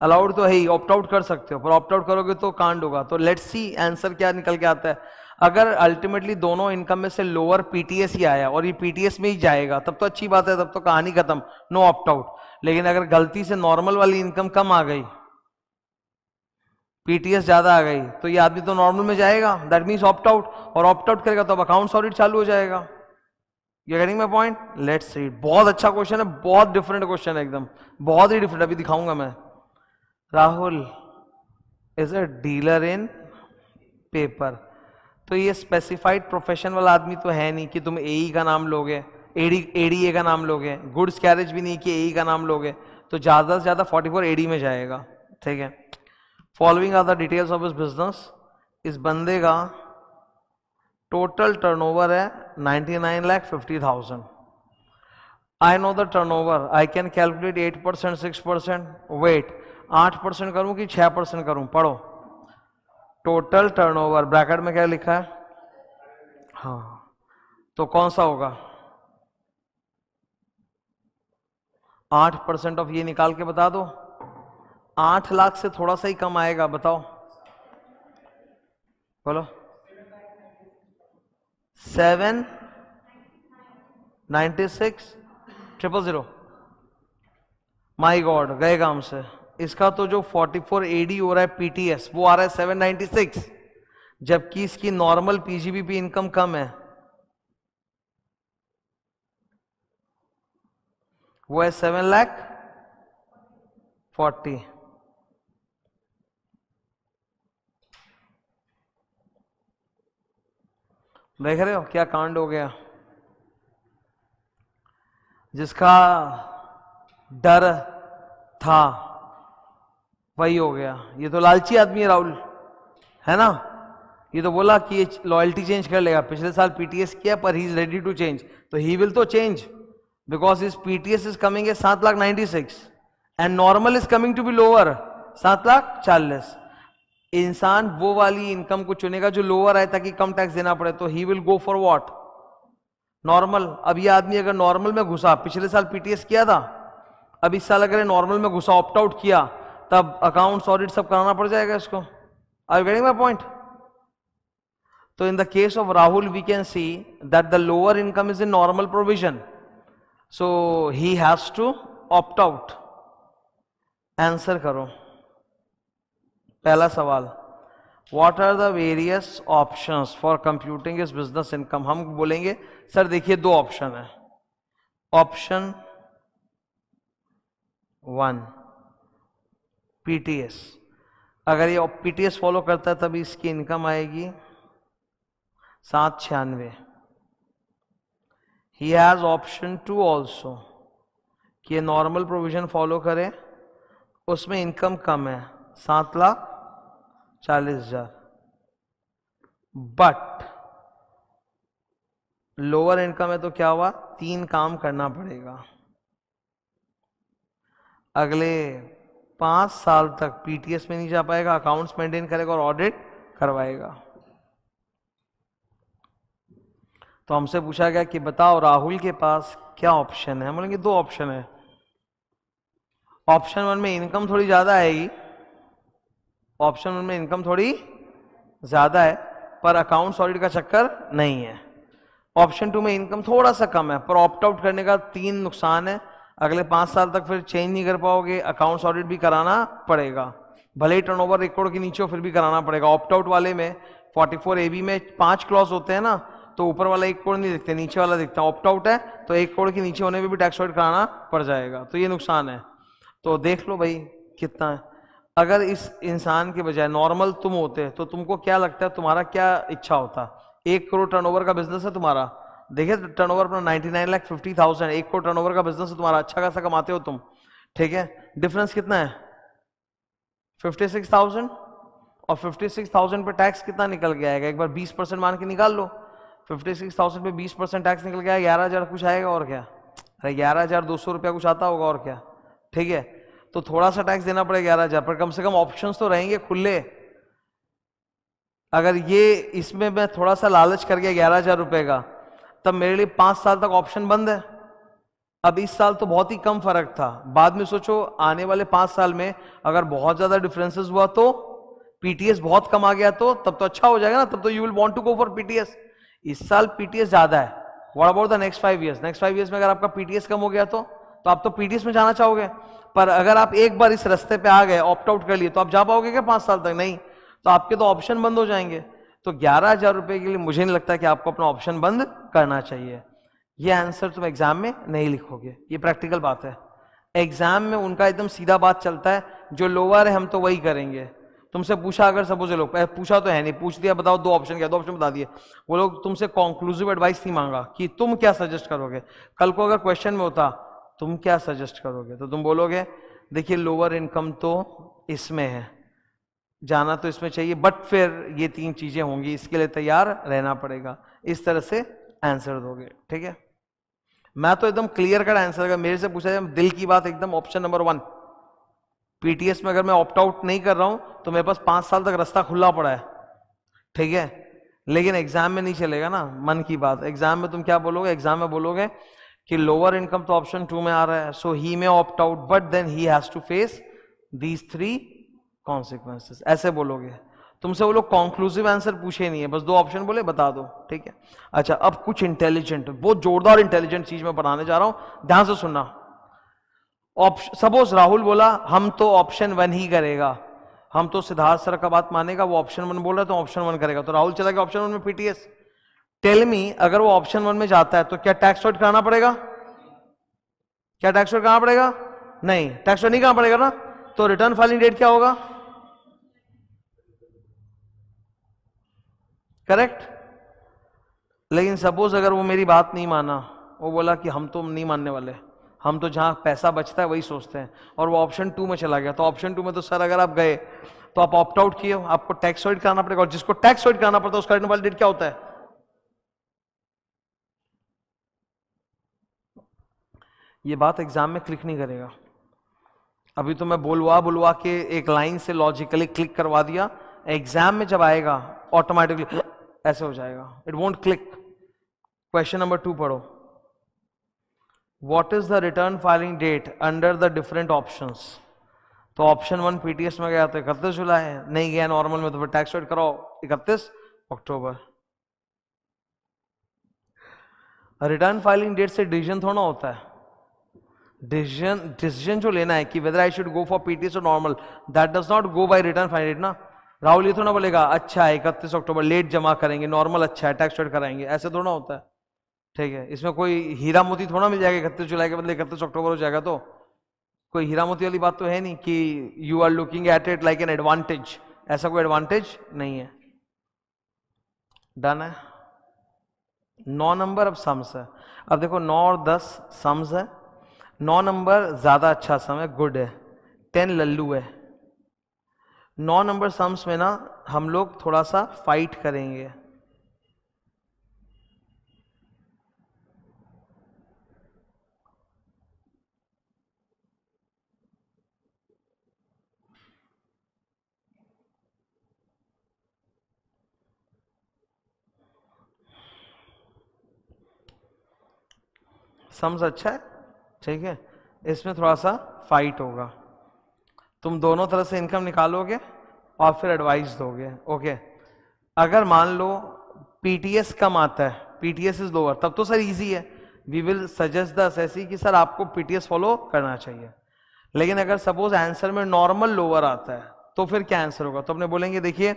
अलाउड तो है ही, ऑप्ट आउट कर सकते हो, पर ऑप्ट आउट करोगे तो कांड होगा। तो लेट्स सी आंसर क्या निकल के आता है। अगर अल्टीमेटली दोनों इनकम में से लोअर पीटीएस ही आया और ये पीटीएस में ही जाएगा तब तो अच्छी बात है, तब तो कहानी खत्म, नो ऑप्ट आउट। लेकिन अगर गलती से नॉर्मल वाली इनकम कम आ गई, पीटीएस ज्यादा आ गई, तो ये आदमी तो नॉर्मल में जाएगा, दैट मीन्स ऑप्ट आउट, और ऑप्ट आउट करेगा तो अब अकाउंट्स ऑडिट चालू हो जाएगा। You getting my point? Let's see, बहुत अच्छा क्वेश्चन है, बहुत डिफरेंट क्वेश्चन है, एकदम बहुत ही डिफरेंट, अभी दिखाऊंगा मैं। Rahul is a dealer in paper, तो ये स्पेसिफाइड प्रोफेशन वाला आदमी तो है नहीं कि तुम एई का नाम लोगे, एडीए का नाम लोगे, गुड्स कैरेज भी नहीं कि एई का नाम लोगे, तो ज्यादा से ज्यादा 44 एडी में जाएगा, ठीक है। Following are the details of his business, इस बंदे का टोटल टर्नओवर है 99,50,000। I know the turnover, I can calculate 8%, 6%, wait 8% करूं कि 6% करूं, पढ़ो। टोटल टर्नओवर ब्रैकेट में क्या लिखा है, हाँ, तो कौन सा होगा? 8% ऑफ ये निकाल के बता दो, 8 लाख से थोड़ा सा ही कम आएगा, बताओ, बोलो। 796,000, माई गॉड, गए काम से। इसका तो जो 44 एडी हो रहा है पीटीएस, वो आ रहा है 796, जबकि इसकी नॉर्मल पीजीबीपी इनकम कम है, वो है 7,40,000। देख रहे हो क्या कांड हो गया? जिसका डर था वही हो गया। ये तो लालची आदमी है राहुल, है ना, ये तो बोला कि ये लॉयल्टी चेंज कर लेगा, पिछले साल पीटीएस किया पर he is ready to change, तो ही विल तो change because is PTS is coming है 7,96,000 and normal is coming to be lower 7,40,000। इंसान वो वाली इनकम को चुनेगा जो लोअर है ताकि कम टैक्स देना पड़े, तो he will go for what? Normal. अब ये आदमी अगर नॉर्मल में घुसा, पिछले साल पीटीएस किया था, अब इस साल अगर नॉर्मल में घुसा, ऑप्ट आउट किया, तब अकाउंट्स ऑडिट सब कराना पड़ जाएगा इसको। Are you getting my point? तो in the case of Rahul we can see that the lower income is in normal provision, so he has to opt out. Answer करो पहला सवाल, what are the various options for computing is business income. हम बोलेंगे सर देखिए 2 ऑप्शन है। ऑप्शन 1 पीटीएस, अगर ये पीटीएस फॉलो करता है तभी इसकी इनकम आएगी 796। ही हैज ऑप्शन 2 ऑल्सो कि नॉर्मल प्रोविजन फॉलो करे, उसमें इनकम कम है 7,40,000, बट लोअर इनकम है, तो क्या हुआ, 3 काम करना पड़ेगा। अगले 5 साल तक पीटीएस में नहीं जा पाएगा, अकाउंट्स मेंटेन करेगा और ऑडिट करवाएगा। तो हमसे पूछा गया कि बताओ राहुल के पास क्या ऑप्शन है। हम बोलेंगे 2 ऑप्शन है। ऑप्शन 1 में इनकम थोड़ी ज्यादा आएगी, ऑप्शन 1 में इनकम थोड़ी ज्यादा है पर अकाउंट्स ऑडिट का चक्कर नहीं है। ऑप्शन 2 में इनकम थोड़ा सा कम है पर ऑप्ट आउट करने का 3 नुकसान है, अगले 5 साल तक फिर चेंज नहीं कर पाओगे, अकाउंट्स ऑडिट भी कराना पड़ेगा, भले ही टर्नओवर 1 करोड़ के नीचे हो फिर भी कराना पड़ेगा। ऑप्ट आउट वाले में 44 AB में 5 क्लॉज होते हैं ना, तो ऊपर वाला 1 करोड़ नहीं दिखते, नीचे वाला दिखता है। ऑप्ट आउट है तो 1 करोड़ के नीचे होने पे भी टैक्स ऑडिट कराना पड़ जाएगा, तो ये नुकसान है। तो देख लो भाई कितना है। अगर इस इंसान के बजाय नॉर्मल तुम होते तो तुमको क्या लगता है, तुम्हारा क्या इच्छा होता? 1 करोड़ टर्नओवर का बिजनेस है तुम्हारा, देखिए टर्नओवर अपना 99,50,000, 1 करोड़ टर्नओवर का बिजनेस है तुम्हारा, अच्छा खासा कमाते हो तुम, ठीक है। डिफरेंस कितना है? 56,000, और 56,000 पे टैक्स कितना निकल के आएगा? एक बार 20% मान के निकाल लो। 56,000 पे 20% टैक्स निकल गया, 11,000 कुछ आएगा और क्या? अरे 11,200 रुपया कुछ आता होगा और क्या, ठीक है। तो थोड़ा सा टैक्स देना पड़ेगा 11,000 पर, कम से कम ऑप्शंस तो रहेंगे खुले। अगर ये इसमें मैं थोड़ा सा लालच कर गया 11,000 रुपए का, तब मेरे लिए 5 साल तक ऑप्शन बंद है। अब इस साल तो बहुत ही कम फर्क था, बाद में सोचो आने वाले 5 साल में अगर बहुत ज्यादा डिफरेंसेस हुआ तो, पीटीएस बहुत कम आ गया तो, तब तो अच्छा हो जाएगा ना, तब तो you will want to go for PTS. इस साल पीटीएस ज्यादा है, what about the next 5 years? Next 5 years में अगर आपका पीटीएस कम हो गया तो आप तो पीटीएस में जाना चाहोगे। पर अगर आप एक बार इस रास्ते पे आ गए, ऑप्ट आउट कर लिए, तो आप जा पाओगे क्या 5 साल तक? नहीं, तो आपके तो ऑप्शन बंद हो जाएंगे। तो 11,000 रुपए के लिए मुझे नहीं लगता कि आपको अपना ऑप्शन बंद करना चाहिए। ये आंसर तुम एग्जाम में नहीं लिखोगे, ये प्रैक्टिकल बात है। एग्जाम में उनका एकदम सीधा बात चलता है, जो लोअर है हम तो वही करेंगे। तुमसे पूछा अगर सपोज लोग, पूछा तो है नहीं, पूछ दिया बताओ 2 ऑप्शन क्या, 2 ऑप्शन बता दिए, वो लोग तुमसे कंक्लूसिव एडवाइस नहीं मांगा कि तुम क्या सजेस्ट करोगे। कल को अगर क्वेश्चन में होता तुम क्या सजेस्ट करोगे, तो तुम बोलोगे देखिए लोअर इनकम तो इसमें है, जाना तो इसमें चाहिए, बट फिर ये 3 चीजें होंगी, इसके लिए तैयार रहना पड़ेगा। इस तरह से आंसर दोगे, ठीक है। मैं तो एकदम क्लियर कट आंसर, अगर मेरे से पूछा जाए दिल की बात, एकदम ऑप्शन नंबर 1। पीटीएस में अगर मैं ऑप्ट आउट नहीं कर रहा हूं तो मेरे पास 5 साल तक रास्ता खुला पड़ा है, ठीक है। लेकिन एग्जाम में नहीं चलेगा ना, मन की बात। एग्जाम में तुम क्या बोलोगे? एग्जाम में बोलोगे कि लोअर इनकम तो ऑप्शन 2 में आ रहा है, सो ही में opt out, but then he has to face these 3 consequences, ऐसे बोलोगे। तुमसे वो लोग कंक्लूसिव आंसर पूछे नहीं है, बस 2 ऑप्शन बोले बता दो, ठीक है। अच्छा, अब कुछ इंटेलिजेंट, बहुत जोरदार इंटेलिजेंट चीज मैं बनाने जा रहा हूं, ध्यान से सुनना। सपोज राहुल बोला हम तो ऑप्शन 1 ही करेगा, हम तो सिद्धार्थ सर का बात मानेगा, वो ऑप्शन 1 बोल रहा है तो ऑप्शन 1 करेगा, तो राहुल चला गया ऑप्शन 1 में पीटीएस। टेल मी, अगर वो ऑप्शन 1 में जाता है तो क्या टैक्स ऑडिट कराना पड़ेगा? क्या टैक्स ऑडिट कराना पड़ेगा? नहीं, टैक्स ऑडिट नहीं कराना पड़ेगा ना, तो रिटर्न फाइलिंग डेट क्या होगा? करेक्ट। लेकिन सपोज अगर वो मेरी बात नहीं माना, वो बोला कि हम तो नहीं मानने वाले, हम तो जहां पैसा बचता है वही सोचते हैं, और वो ऑप्शन 2 में चला गया, तो ऑप्शन 2 में तो सर अगर आप गए तो आप ऑप्ट आउट किए, आपको टैक्स ऑडिट कराना पड़ेगा, और जिसको टैक्स ऑडिट कराना पड़ता है उसका रिटर्न फाइलिंग डेट क्या होता है? ये बात एग्जाम में क्लिक नहीं करेगा। अभी तो मैं बुलवा के एक लाइन से लॉजिकली क्लिक करवा दिया, एग्जाम में जब आएगा ऑटोमेटिकली ऐसे हो जाएगा, it won't click. Question number 2 पढ़ो। What is the return filing date under the different options? तो ऑप्शन 1 पीटीएस में गया तो 31 जुलाई, नहीं गया नॉर्मल में तो फिर टैक्स ऑडिट कराओ 31 अक्टूबर। रिटर्न फाइलिंग डेट से डिसीजन थोड़ा होता है, डिसीजन जो लेना है कि whether I should go for PTS और normal, that does not go by return filing date ना। राहुल ये थोड़ा बोलेगा अच्छा है 31 अक्टूबर लेट जमा करेंगे, नॉर्मल अच्छा है टैक्स ऑडिट कराएंगे, ऐसे थोड़ा होता है, ठीक है। इसमें कोई हीरा मोती थोड़ा मिल जाएगा 31 जुलाई के बदले 31 अक्टूबर हो जाएगा, तो कोई हीरा मोती वाली बात तो है नहीं कि you are looking at it like an advantage, ऐसा कोई एडवांटेज नहीं है। डन है। 9 नंबर अब सम्स है। अब देखो 9 और 10 सम्स है, 9 नंबर ज्यादा अच्छा सम है, गुड है, 10 लल्लू है। 9 नंबर सम्स में ना हम लोग थोड़ा सा फाइट करेंगे। सम्स अच्छा है, ठीक है, इसमें थोड़ा सा फाइट होगा। तुम दोनों तरह से इनकम निकालोगे और फिर एडवाइस दोगे, ओके। अगर मान लो पीटीएस कम आता है, पीटीएस इज लोअर, तब तो सर इजी है, we will suggest the assessee कि सर आपको पीटीएस फॉलो करना चाहिए। लेकिन अगर सपोज आंसर में नॉर्मल लोअर आता है तो फिर क्या आंसर होगा? तो अपने बोलेंगे देखिए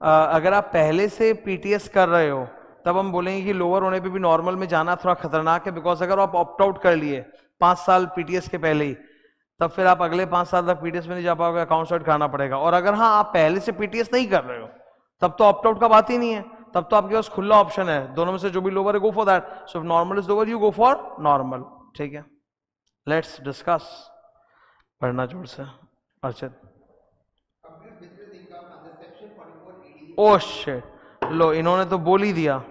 अगर आप पहले से पीटीएस कर रहे हो तब हम बोलेंगे कि लोअर होने पे भी नॉर्मल में जाना थोड़ा खतरनाक है, बिकॉज अगर आप ऑप्ट आउट कर लिए 5 साल पीटीएस के पहले ही, तब फिर आप अगले 5 साल तक पीटीएस में नहीं जा पाओगे, अकाउंट साइड खाना पड़ेगा। और अगर हाँ आप पहले से पीटीएस नहीं कर रहे हो तब तो ऑप्ट आउट का बात ही नहीं है, तब तो आपके पास खुला ऑप्शन है, दोनों में से जो भी लोअर है go for that. So if normal is lower you go for normal. ठीक है, लेट्स डिस्कस। पढ़ना जोर से अर्चित। ओ शिट, लो इन्होंने तो बोल ही दिया।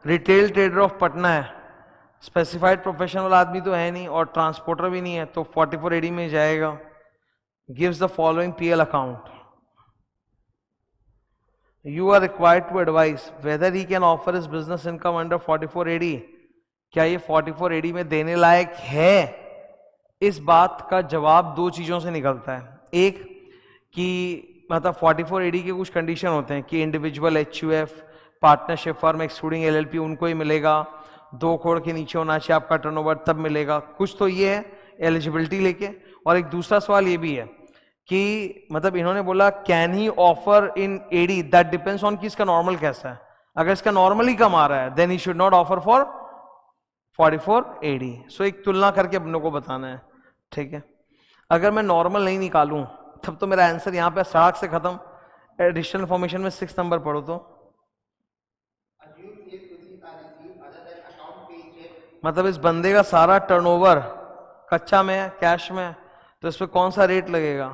रिटेल ट्रेडर ऑफ पटना है, स्पेसिफाइड प्रोफेशन वाला आदमी तो है नहीं और ट्रांसपोर्टर भी नहीं है, तो 44 एडी में जाएगा। Gives the following PL account. You are required to advice whether he can offer his business income under 44 AD. क्या ये 44 एडी में देने लायक है? इस बात का जवाब दो चीजों से निकलता है। एक कि मतलब 44 एडी के कुछ कंडीशन होते हैं कि individual HUF, partnership firm excluding LLP उनको ही मिलेगा, 2 करोड़ के नीचे होना चाहिए आपका टर्नओवर तब मिलेगा। कुछ तो ये है एलिजिबिलिटी लेके। और एक दूसरा सवाल ये भी है कि मतलब इन्होंने बोला can he offer in AD, that depends on कि इसका नॉर्मल कैसा है। अगर इसका नॉर्मल ही कम आ रहा है then he should not offer for 44 AD. So एक तुलना करके अपनों को बताना है। ठीक है, अगर मैं नॉर्मल नहीं निकालूं तब तो मेरा आंसर यहां पे सड़क से खत्म। एडिशनल इन्फॉर्मेशन में 6 नंबर पढ़ो तो मतलब इस बंदे का सारा टर्नओवर कच्चा में है, कैश में है, तो इस पे कौन सा रेट लगेगा?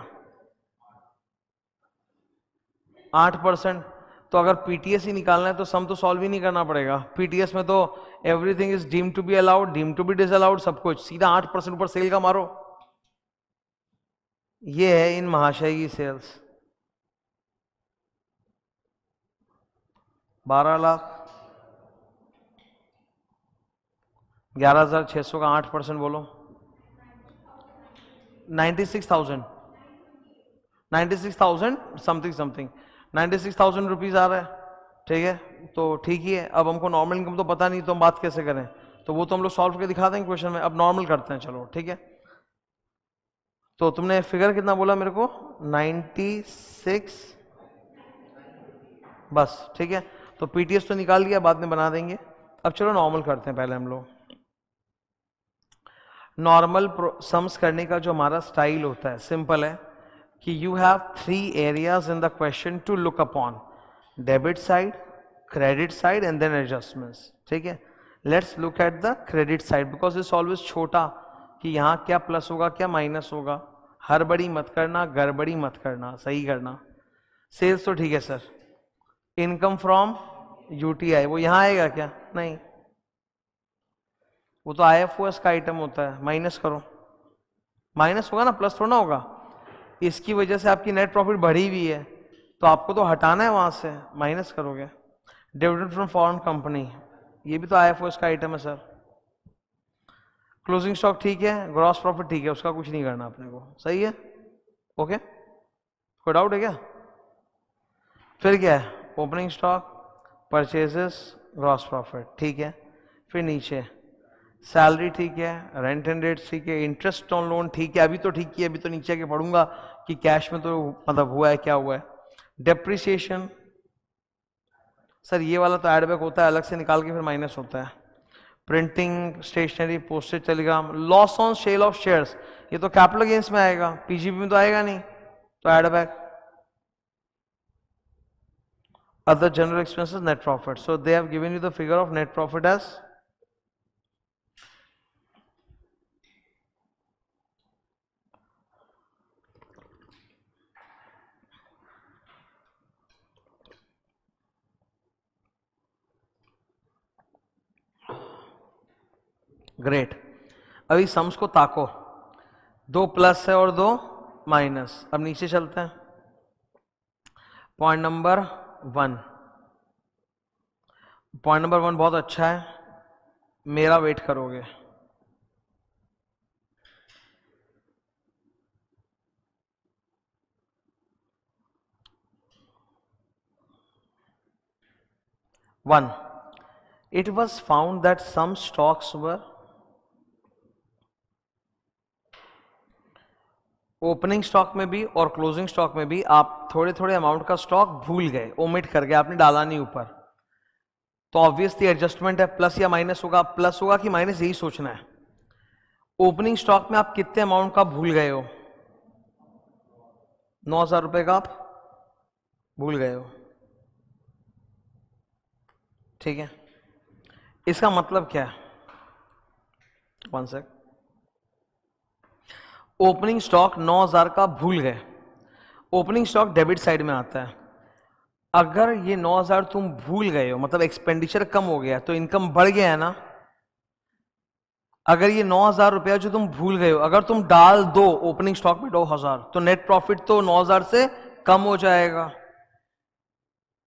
8%। तो अगर पीटीएस ही निकालना है तो सम तो सॉल्व ही नहीं करना पड़ेगा। पीटीएस में तो everything is deem to be allowed, deem to be disallowed, सब कुछ सीधा 8% ऊपर सेल का मारो। ये है इन महाशय की सेल्स 12 लाख 11,600 का 8% बोलो 96,000 समथिंग 96,000 रुपीज आ रहा है। ठीक है, तो ठीक ही है। अब हमको नॉर्मल इनकम तो पता नहीं तो हम बात कैसे करें? तो वो तो हम लोग सॉल्व करके दिखा देंगे क्वेश्चन में। अब नॉर्मल करते हैं, चलो ठीक है। तो तुमने फिगर कितना बोला मेरे को? 96 बस। ठीक है, तो पीटीएस तो निकाल लिया, बाद में बना देंगे। अब चलो नॉर्मल करते हैं पहले हम लोग। नॉर्मल सम्स करने का जो हमारा स्टाइल होता है सिंपल है कि you have 3 areas in the question to look upon, debit side, credit side and then adjustments. ठीक है, let's look at the credit side because it's always छोटा कि यहाँ क्या प्लस होगा क्या माइनस होगा। हड़बड़ी मत करना, गड़बड़ी मत करना, सही करना। सेल्स तो ठीक है सर। इनकम फ्रॉम यूटीआई वो यहाँ आएगा क्या? नहीं, वो तो आईएफओएस का आइटम होता है, माइनस करो। माइनस होगा ना, प्लस थोड़ा ना होगा। इसकी वजह से आपकी नेट प्रॉफिट बढ़ी हुई है तो आपको तो हटाना है वहां से, माइनस करोगे। डिविडेंड फ्रॉम फॉरेन कंपनी ये भी तो आईएफओएस का आइटम है सर। क्लोजिंग स्टॉक ठीक है, ग्रॉस प्रॉफिट ठीक है, उसका कुछ नहीं करना अपने को, सही है। ओके, कोई डाउट है क्या? फिर क्या है? Opening stock, purchases, gross profit ठीक है। फिर नीचे सैलरी ठीक है, रेंट एंड रेट ठीक है, इंटरेस्ट ऑन लोन ठीक है। अभी तो ठीक है, अभी तो नीचे आके पढ़ूंगा कि कैश में तो मतलब हुआ है क्या हुआ है। डेप्रिसिएशन सर ये वाला तो एडबैक होता है, अलग से निकाल के फिर माइनस होता है। Printing, stationery, postage, telegram, loss on sale of shares ये तो कैपिटल गेन्स में आएगा, पीजीबी में तो आएगा नहीं, तो add back. Other general expenses, net profit. So they have given you the figure of net profit as great. अभी सम्स को ताको, 2 प्लस है और 2 माइनस। अब नीचे चलते हैं। पॉइंट नंबर 1, पॉइंट नंबर 1 बहुत अच्छा है, मेरा वेट करोगे। 1. It was found that some stocks were opening stock में भी और क्लोजिंग स्टॉक में भी आप थोड़े थोड़े अमाउंट का स्टॉक भूल गए, ओमिट कर गए, आपने डाला नहीं ऊपर, तो ऑब्वियसली एडजस्टमेंट है, प्लस या माइनस होगा, प्लस होगा कि माइनस, यही सोचना है। ओपनिंग स्टॉक में आप कितने अमाउंट का भूल गए हो? 9,000 रुपए का आप भूल गए हो, ठीक है। इसका मतलब क्या है? 1 सेक। ओपनिंग स्टॉक 9,000 का भूल गए। ओपनिंग स्टॉक डेबिट साइड में आता है। अगर ये 9,000 तुम भूल गए हो, मतलब एक्सपेंडिचर कम हो गया, तो इनकम बढ़ गया है ना। अगर ये 9,000 रुपया जो तुम भूल गए हो, अगर तुम डाल दो ओपनिंग स्टॉक में 2,000, तो नेट प्रॉफिट तो 9,000 से कम हो जाएगा।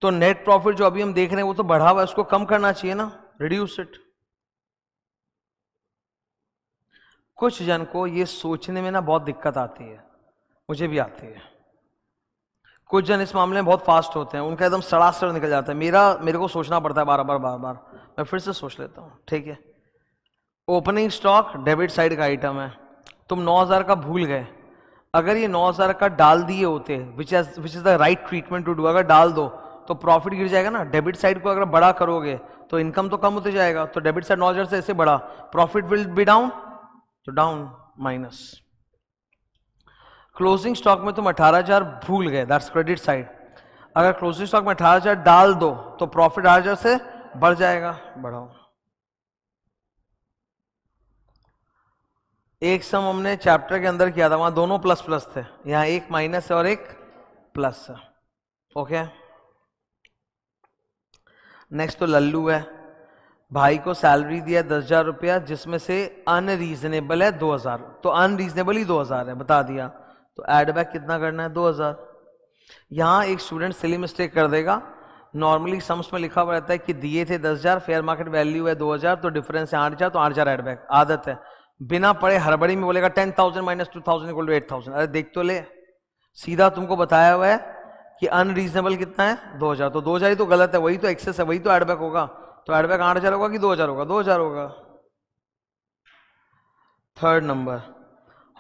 तो नेट प्रॉफिट जो अभी हम देख रहे हैं वो तो बढ़ा हुआ है, उसको कम करना चाहिए ना, रिड्यूस इट। कुछ जन को ये सोचने में ना बहुत दिक्कत आती है, मुझे भी आती है। कुछ जन इस मामले में बहुत फास्ट होते हैं, उनका एकदम सड़ासड़ निकल जाता है। मेरे को सोचना पड़ता है बार बार, मैं फिर से सोच लेता हूँ, ठीक है। ओपनिंग स्टॉक डेबिट साइड का आइटम है, तुम 9,000 का भूल गए। अगर ये 9,000 का डाल दिए होते, which is the right treatment to do, अगर डाल दो तो प्रॉफिट गिर जाएगा ना। डेबिट साइड को अगर बड़ा करोगे तो इनकम तो कम होते जाएगा, तो डेबिट साइड 9,000 से ऐसे बढ़ा, प्रॉफिट विल बी डाउन, तो डाउन माइनस। क्लोजिंग स्टॉक में तुम 18,000 भूल गए, दैट्स क्रेडिट साइड। अगर क्लोजिंग स्टॉक में 18,000 डाल दो तो प्रॉफिट 18,000 से बढ़ जाएगा, बढ़ाओ। एक सम हमने चैप्टर के अंदर किया था, वहां दोनों प्लस प्लस थे, यहां एक माइनस है और एक प्लस है, ओके। नेक्स्ट तो लल्लू है, भाई को सैलरी दिया 10,000 रुपया, जिसमें से अनरीजनेबल है 2,000, तो अनरीजनेबल ही 2,000 है, बता दिया, तो एड बैक कितना करना है? 2,000। यहां एक स्टूडेंट सिली मिस्टेक कर देगा। नॉर्मली सम्स में लिखा हुआ रहता है कि दिए थे 10,000, फेयर मार्केट वैल्यू है 2,000, तो डिफरेंस है 8,000, तो 8,000 एड बैक। आदत है, बिना पढ़े हड़बड़ी में बोलेगा 10,000 माइनस 2,000 इक्वल टू 8,000। अरे देख तो ले, सीधा तुमको बताया हुआ है कि अनरीजनेबल कितना है? 2,000, तो 2,000 ही तो गलत है, वही तो एक्सेस है, वही तो एडबैक होगा, तो एडबैक 8,000 होगा कि 2,000 होगा? 2,000 होगा। Third number,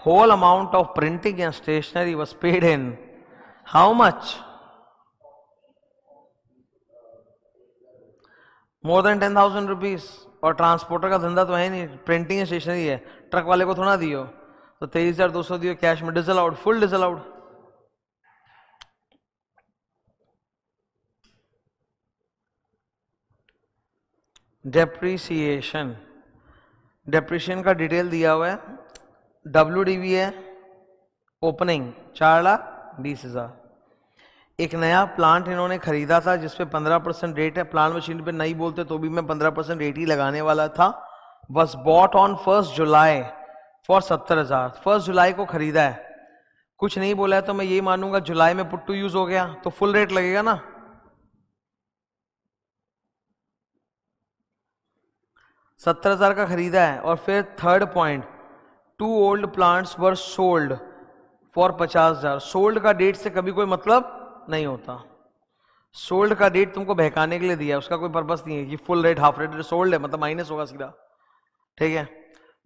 whole amount of printing and stationery was paid in how much? More than 10,000 rupees. और ट्रांसपोर्टर का धंधा तो है नहीं, प्रिंटिंग एंड स्टेशनरी है, ट्रक वाले को थोड़ा दियो, तो 23,200 दियो कैश में, diesel out, full diesel out. Depreciation, depreciation का डिटेल दिया हुआ है, WDV है, ओपनिंग 4,20,000। एक नया प्लांट इन्होंने खरीदा था जिसपे 15% रेट है, प्लांट मशीन पे नहीं बोलते तो भी मैं 15% रेट ही लगाने वाला था। Was bought on 1 July for 70,000, 1 जुलाई को खरीदा है, कुछ नहीं बोला है, तो मैं ये मानूंगा जुलाई में पुट टू यूज हो गया, तो फुल रेट लगेगा ना। $70,000 का खरीदा है। और फिर third point, 2 old plants were sold for 50,000। Sold का डेट से कभी कोई मतलब नहीं होता, सोल्ड का डेट तुमको बहकाने के लिए दिया है, उसका कोई पर्पस नहीं है कि full rate half rate, sold है मतलब माइनस होगा सीधा, ठीक है।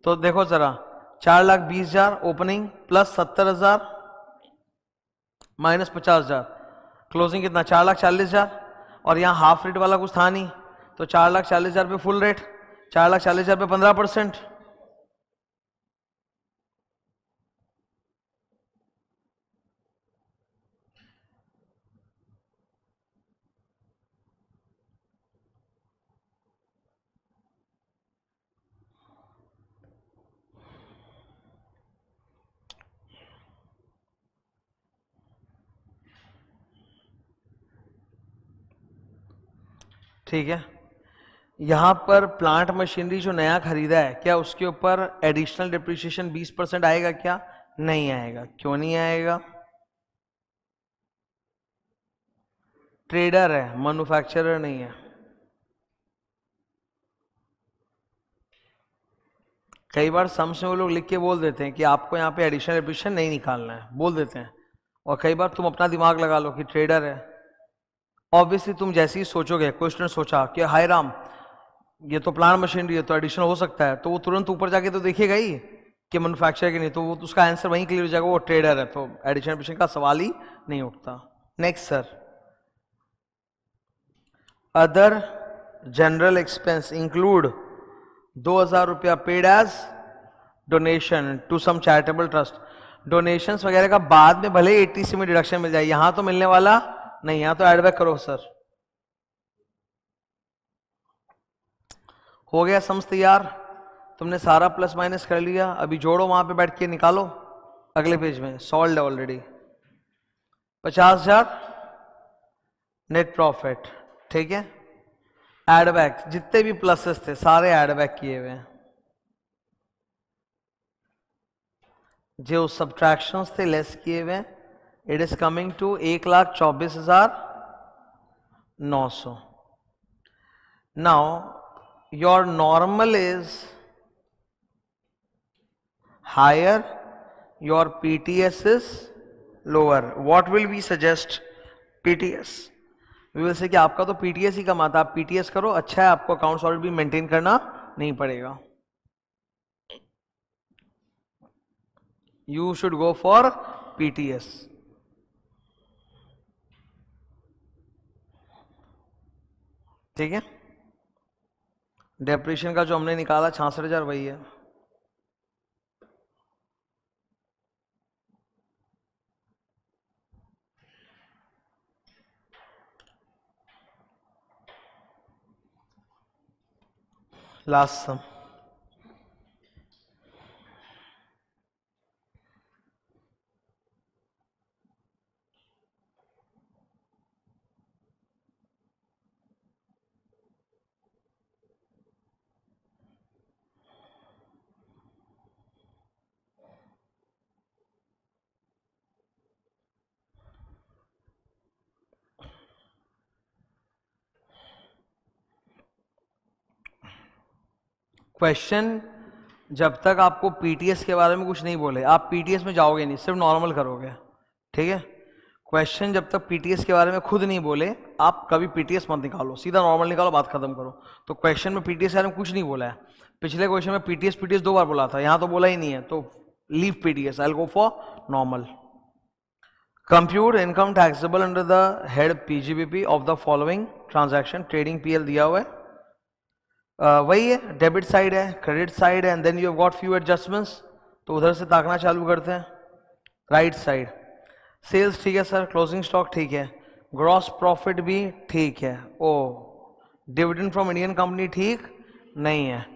तो देखो जरा, 4,20,000 ओपनिंग प्लस 70,000 माइनस 50,000, क्लोजिंग कितना? 4,40,000। और यहाँ हाफ रेट वाला कुछ था नहीं, तो 4,40,000 पे फुल रेट, 4,40,000 पे 15%। ठीक है, यहां पर प्लांट मशीनरी जो नया खरीदा है, क्या उसके ऊपर एडिशनल डिप्रिसिएशन 20% आएगा क्या? नहीं आएगा। क्यों नहीं आएगा? ट्रेडर है, मैन्युफैक्चरर नहीं है। कई बार सम्स में वो लोग लिख के बोल देते हैं कि आपको यहाँ पे एडिशनल डिप्रिसिएशन नहीं निकालना है, बोल देते हैं, और कई बार तुम अपना दिमाग लगा लो कि ट्रेडर है, ऑब्वियसली तुम जैसे ही सोचोगे, कोई स्टूडेंट सोचा कि हाय राम ये तो प्लांट मशीनरी है तो एडिशन हो सकता है, तो वो तुरंत ऊपर जाके तो देखेगा ही कि मैन्युफैक्चर के नहीं, तो वो उसका आंसर वहीं क्लियर हो जाएगा, वो ट्रेडर है, तो एडिशन एडिशन का सवाल ही नहीं उठता। Next sir, other general expense include 2000 रुपया paid as donation to some charitable trust. Donations वगैरह का बाद में भले 80C में डिडक्शन मिल जाए, यहां तो मिलने वाला नहीं, यहां तो एडबैक करो सर। हो गया सम्स तैयार, तुमने सारा प्लस माइनस कर लिया, अभी जोड़ो वहां पे बैठ के निकालो अगले पेज में। सॉल्व है ऑलरेडी। 50,000 नेट प्रॉफिट, ठीक है। एडबैक जितने भी प्लसेस थे सारे एडबैक किए हुए हैं, जो सब्ट्रैक्शंस थे लेस किए हुए हैं। It is coming to 1,24,900। Now your normal is higher, your PTS is lower. What will we suggest? PTS. We will say कि आपका तो PTS ही कम आता, आप PTS करो, अच्छा है, आपको अकाउंट्स ऑडिट भी मेंटेन करना नहीं पड़ेगा। You should go for PTS. ठीक है। डेप्रिशिएशन का जो हमने निकाला 66,000 वही है। लास्ट सम, क्वेश्चन जब तक आपको पीटीएस के बारे में कुछ नहीं बोले, आप पीटीएस में जाओगे नहीं, सिर्फ नॉर्मल करोगे, ठीक है। क्वेश्चन जब तक पीटीएस के बारे में खुद नहीं बोले, आप कभी पीटीएस मत निकालो, सीधा नॉर्मल निकालो, बात खत्म करो। तो क्वेश्चन में पीटीएस के बारे में कुछ नहीं बोला है। पिछले क्वेश्चन में पीटीएस पीटीएस 2 बार बोला था, यहां तो बोला ही नहीं है, तो leave PTS, I will go for normal. Compute income taxable under the head PGBP of the following transaction. Trading PL दिया हुआ है, वही है, डेबिट साइड है, क्रेडिट साइड है, and then you have got few adjustments, तो उधर से ताकना चालू करते हैं। राइट साइड सेल्स ठीक है सर, क्लोजिंग स्टॉक ठीक है, ग्रॉस प्रॉफिट भी ठीक है। ओ डिविडेंड फ्रॉम इंडियन कंपनी ठीक नहीं है,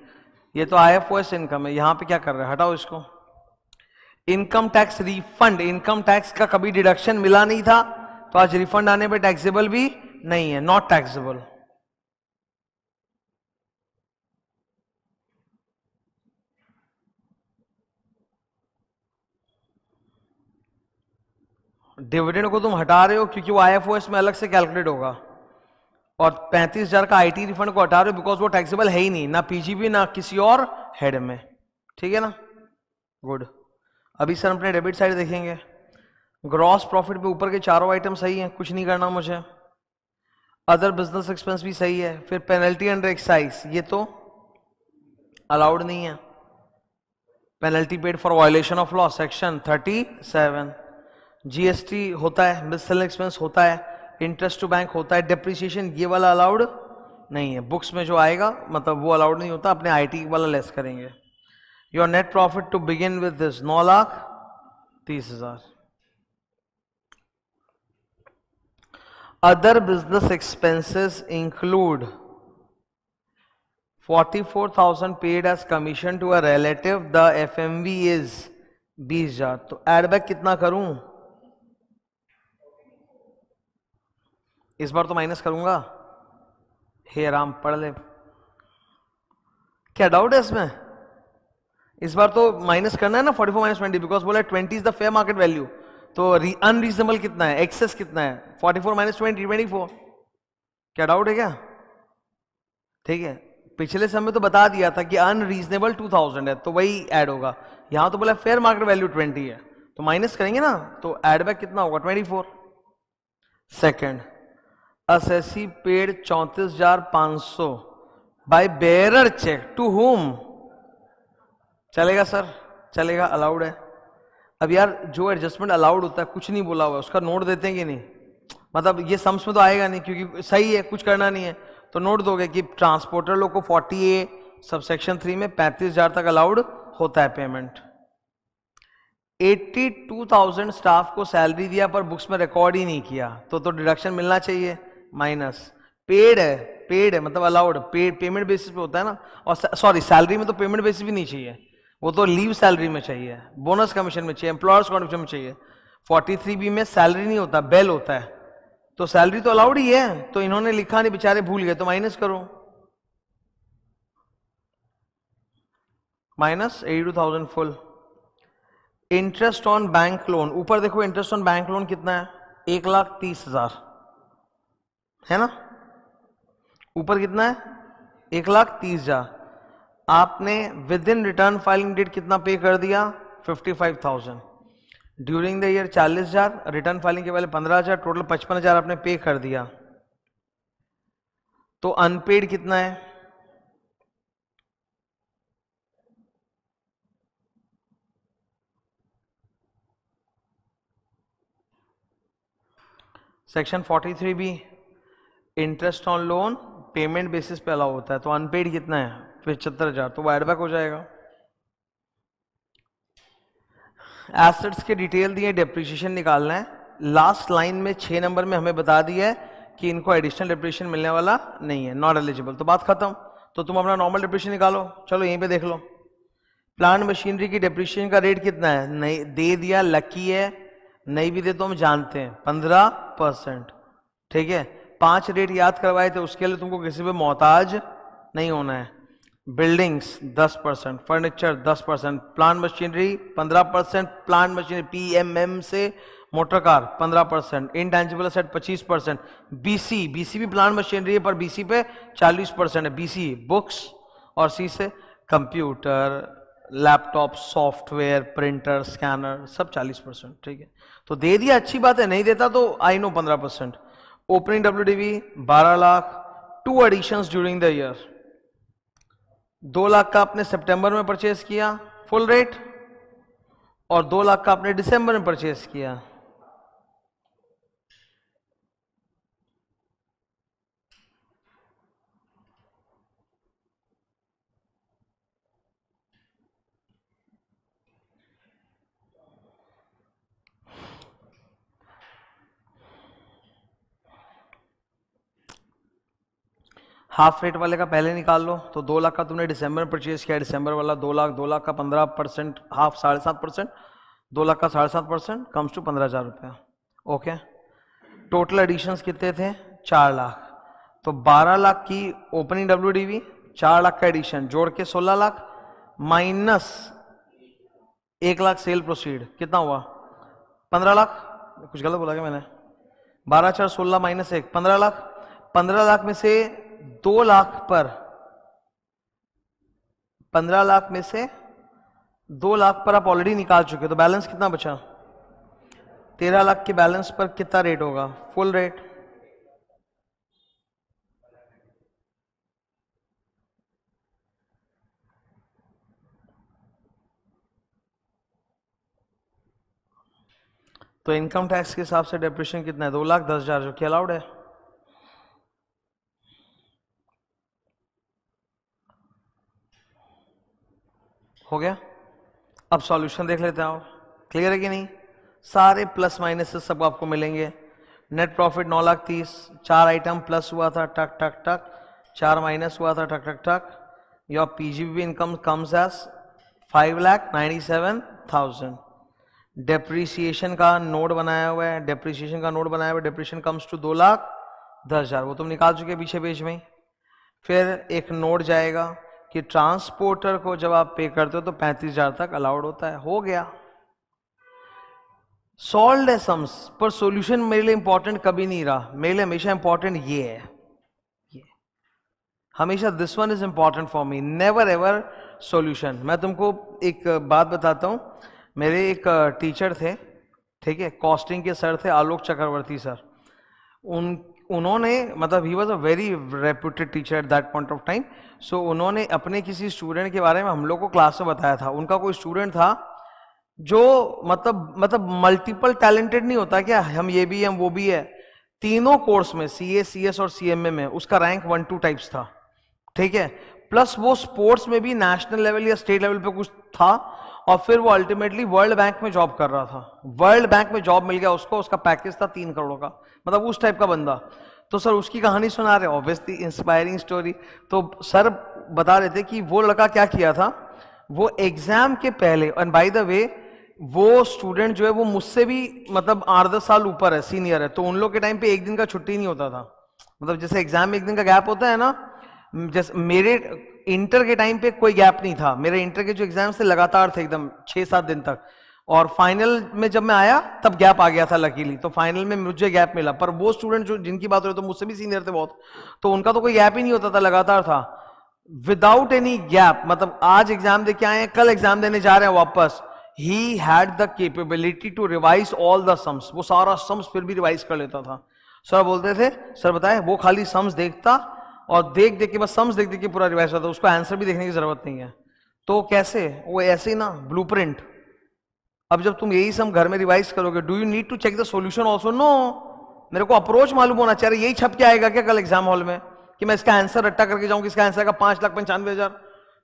ये तो आईएफओएस इनकम है, यहां पे क्या कर रहे हैं, हटाओ इसको। Income tax refund, income tax का कभी डिडक्शन मिला नहीं था, तो आज रिफंड आने पे टैक्सेबल भी नहीं है, नॉट टैक्सेबल। डिविडेंड को तुम हटा रहे हो क्योंकि वो आईएफओएस में अलग से कैलकुलेट होगा, और 35,000 का आईटी रिफंड को हटा रहे हो बिकॉज वो टैक्सेबल है ही नहीं, ना पीजीबी ना किसी और हेड में, ठीक है ना। गुड। अभी सर अपने डेबिट साइड देखेंगे। ग्रॉस प्रॉफिट पे ऊपर के चारों आइटम सही हैं, कुछ नहीं करना मुझे। अदर बिजनेस एक्सपेंस भी सही है। फिर पेनल्टी अंडर एक्साइज, ये तो अलाउड नहीं है। Penalty paid for violation of law section 37। GST होता है, मिससेलर एक्सपेंस होता है, इंटरेस्ट टू बैंक होता है, डेप्रिसिएशन ये वाला अलाउड नहीं है, बुक्स में जो आएगा मतलब वो अलाउड नहीं होता, अपने आईटी वाला लेस करेंगे। Your net profit to begin with this 9,30,000। Other business expenses include 44,000 paid as commission to a relative, the FMV is 20,000। तो एडबैक कितना करूं, इस बार तो माइनस करूंगा। हे राम पढ़ ले, क्या डाउट है इसमें? इस बार तो माइनस करना है ना 44 माइनस 20, बिकॉज बोला 20 is the fair market value, तो अनरीजनेबल कितना है, एक्सेस कितना है, 44 माइनस 20 24। क्या डाउट है क्या? ठीक है, पिछले समय तो बता दिया था कि अनरीजनेबल 2000 है, तो वही ऐड होगा। यहां तो बोला फेयर मार्केट वैल्यू 20 है, तो माइनस करेंगे ना, तो एड बैक कितना होगा 24। Second, assessee paid 34,500 by bearer cheque to whom. चलेगा सर, चलेगा, अलाउड है। अब यार जो एडजस्टमेंट अलाउड होता है, कुछ नहीं बोला हुआ, उसका नोट देते हैं कि नहीं? मतलब ये सम्स में तो आएगा नहीं क्योंकि सही है, कुछ करना नहीं है, तो नोट दोगे कि ट्रांसपोर्टर लोग को 40A सबसेक्शन 3 में 35,000 तक अलाउड होता है पेमेंट। 82,000 स्टाफ को सैलरी दिया पर बुक्स में रिकॉर्ड ही नहीं किया, तो डिडक्शन मिलना चाहिए, माइनस। पेड है मतलब अलाउड, पेड पेमेंट बेसिस पे होता है ना, और सॉरी सैलरी में तो पेमेंट बेसिस भी नहीं चाहिए, वो तो लीव सैलरी में चाहिए, बोनस कमीशन में चाहिए, एम्प्लॉयर्स कॉन्ट्रीब्यूशन में चाहिए। 43B में सैलरी नहीं होता, बेल होता है, तो सैलरी तो अलाउड ही है, तो इन्होंने लिखा नहीं, बेचारे भूल गए, तो माइनस करो, minus 82,000 full. Interest on bank loan, ऊपर देखो इंटरेस्ट ऑन बैंक लोन कितना है, 1,30,000 है ना, ऊपर कितना है 1,30,000। आपने within return filing date कितना पे कर दिया, 55,000। During the year 40,000, return filing के पहले 15,000, टोटल 55,000 आपने पे कर दिया। तो अनपेड कितना है, section 43B interest on loan payment basis पे अलाउ होता है, तो अनपेड कितना है 75,000, तो वो एडबैक हो जाएगा। एसेट्स के डिटेल दिए, डेप्रिसिएशन निकालना है। लास्ट लाइन में 6 नंबर में हमें बता दिया है कि इनको एडिशनल डेप्रिसिएशन मिलने वाला नहीं है, नॉट एलिजिबल, तो बात खत्म। तो तुम अपना नॉर्मल डेप्रिसिएशन निकालो, चलो यहीं पे देख लो। प्लांट मशीनरी की डेप्रिसिएशन का रेट कितना है, नहीं दे दिया, लकी है, नहीं भी दे तो हम जानते हैं 15%, ठीक है। 5 रेट याद करवाए थे, उसके लिए तुमको किसी पे मोहताज नहीं होना है। Buildings 10%, furniture 10%, plant machinery 15%, plant machinery PMM से motor car 15%, intangible asset 25%, BC भी प्लांट मशीनरी है पर बीसी पे 40% है, बीसी बुक्स, और सी से computer, laptop, software, printer, scanner, सब 40%, ठीक है। तो दे दिया, अच्छी बात है, नहीं देता तो I know 15%। Opening WDV 12 lakh, 2 additions during the year, 2 lakh का आपने सितंबर में परचेज किया फुल रेट, और 2 लाख का आपने दिसंबर में परचेज किया। हाफ रेट वाले का पहले निकाल लो, तो 2 लाख का तुमने दिसंबर में परचेज किया, दिसंबर वाला 2 लाख, 2 लाख का 15%, हाफ 7.5%, 2 लाख का 7.5% कम्स टू 15,000 रुपया, ओके। टोटल एडिशंस कितने थे, 4 लाख, तो 12 लाख की ओपनिंग WDV, 4 लाख का एडिशन जोड़ के 16 lakh, minus 1 lakh cell proceed, कितना हुआ 15 लाख, कुछ गलत बोला क्या मैंने, 12 4 16 माइनस 1 15 लाख। 15 लाख में से 2 लाख पर, 15 लाख में से 2 लाख पर आप ऑलरेडी निकाल चुके, तो बैलेंस कितना बचा, 13 लाख के बैलेंस पर कितना रेट होगा, फुल रेट। तो इनकम टैक्स के हिसाब से डेप्रिसिएशन कितना है, 2,10,000, जो कि अलाउड है। हो गया। अब सॉल्यूशन देख लेते हैं, क्लियर है कि नहीं, सारे प्लस माइनस सब आपको मिलेंगे। नेट प्रॉफिट 9,30,000, 4 आइटम प्लस हुआ था, टक टक टक, 4 माइनस हुआ था, टक टक टक। Your PGBP income comes as 5,97,000। Depreciation का नोट बनाया हुआ है, डेप्रीसिएशन का नोट बनाया हुआ है, डेप्रीसिएशन कम्स टू 2,10,000, वो तुम निकाल चुके पीछे पेज में। फिर एक नोट जाएगा कि ट्रांसपोर्टर को जब आप पे करते हो तो 35,000 तक अलाउड होता है, हो गया। सॉल्व है सम्स, पर सॉल्यूशन मेरे लिए इंपॉर्टेंट कभी नहीं रहा, मेरे लिए हमेशा इंपॉर्टेंट ये है, ये हमेशा this one is important for me, never ever solution. मैं तुमको एक बात बताता हूं, मेरे एक टीचर थे, ठीक है, कॉस्टिंग के सर थे, आलोक चक्रवर्ती सर, उन्होंने मतलब he was a very reputed teacher at that point of time. So उन्होंने अपने किसी स्टूडेंट के बारे में हम लोग को क्लास में बताया था। उनका कोई स्टूडेंट था जो मतलब मल्टीपल टैलेंटेड नहीं होता क्या, हम ये भी हम वो भी है, तीनों कोर्स में सीए, सीएस और सीएमए में उसका रैंक 1-2 टाइप्स था, ठीक है। प्लस वो स्पोर्ट्स में भी नेशनल लेवल या स्टेट लेवल पे कुछ था, और फिर वो अल्टीमेटली वर्ल्ड बैंक में जॉब कर रहा था। वर्ल्ड बैंक में जॉब मिल गया उसको, उसका पैकेज था 3 करोड़ का, मतलब उस टाइप का बंदा। तो सर उसकी कहानी सुना रहे, ऑब्वियसली इंस्पायरिंग स्टोरी। तो सर बता रहे थे कि वो लड़का क्या किया था, वो एग्जाम के पहले, एंड बाय द वे वो स्टूडेंट जो है वो मुझसे भी मतलब 8-10 साल ऊपर है, सीनियर है। तो उन लोग के टाइम पे एक दिन का छुट्टी नहीं होता था, मतलब जैसे एग्जाम में एक दिन का गैप होता है ना, जैसे मेरे इंटर के टाइम पे कोई गैप नहीं था। मेरे इंटर के जो एग्जाम थे लगातार थे एकदम 6-7 दिन तक, और फाइनल में जब मैं आया तब गैप आ गया था लकीली, तो फाइनल में मुझे गैप मिला। पर वो स्टूडेंट जो जिनकी बात हो रही, तो मुझसे भी सीनियर थे बहुत, तो उनका तो कोई गैप ही नहीं होता था, लगातार था, विदाउट एनी गैप। मतलब आज एग्जाम दे के आए हैं, कल एग्जाम देने जा रहे हैं वापस। He had the capability to revise all the sums, वो सारा सम्स फिर भी रिवाइज कर लेता था। सर बोलते थे, सर बताए, वो खाली सम्स देखता और देख देख के, बस सम्स देख देख के पूरा रिवाइज करता, उसको आंसर भी देखने की जरूरत नहीं है। तो कैसे, वो ऐसे ही ना, ब्लूप्रिंट। अब जब तुम यही सम घर में रिवाइज करोगे, do you need to check the solution also? No, मेरे को अप्रोच मालूम होना चाहिए। यही छप के आएगा क्या कल एग्जाम हॉल में कि मैं इसका आंसर रट्टा करके जाऊंगी, इसका आंसर आएगा 5,95,000?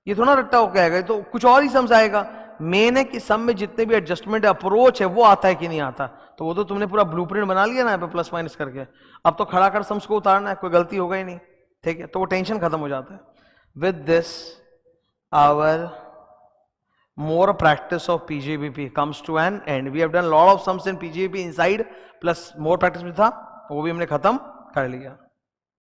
ये थोड़ा रट्टा होके आएगा, तो कुछ और ही सम्स आएगा। मेन है कि सम में जितने भी एडजस्टमेंट अप्रोच है वो आता है कि नहीं आता। तो वो तो तुमने पूरा ब्लूप्रिंट बना लिया ना प्लस माइनस करके, अब तो खड़ा कर सम्स को उतारना है, कोई गलती होगा ही नहीं, ठीक है। तो वो टेंशन खत्म हो जाता है। With this our more practice of PGBP comes to an end. We have done lot of sums in PGBP inside, plus more practice भी था, वो भी हमने खत्म कर लिया।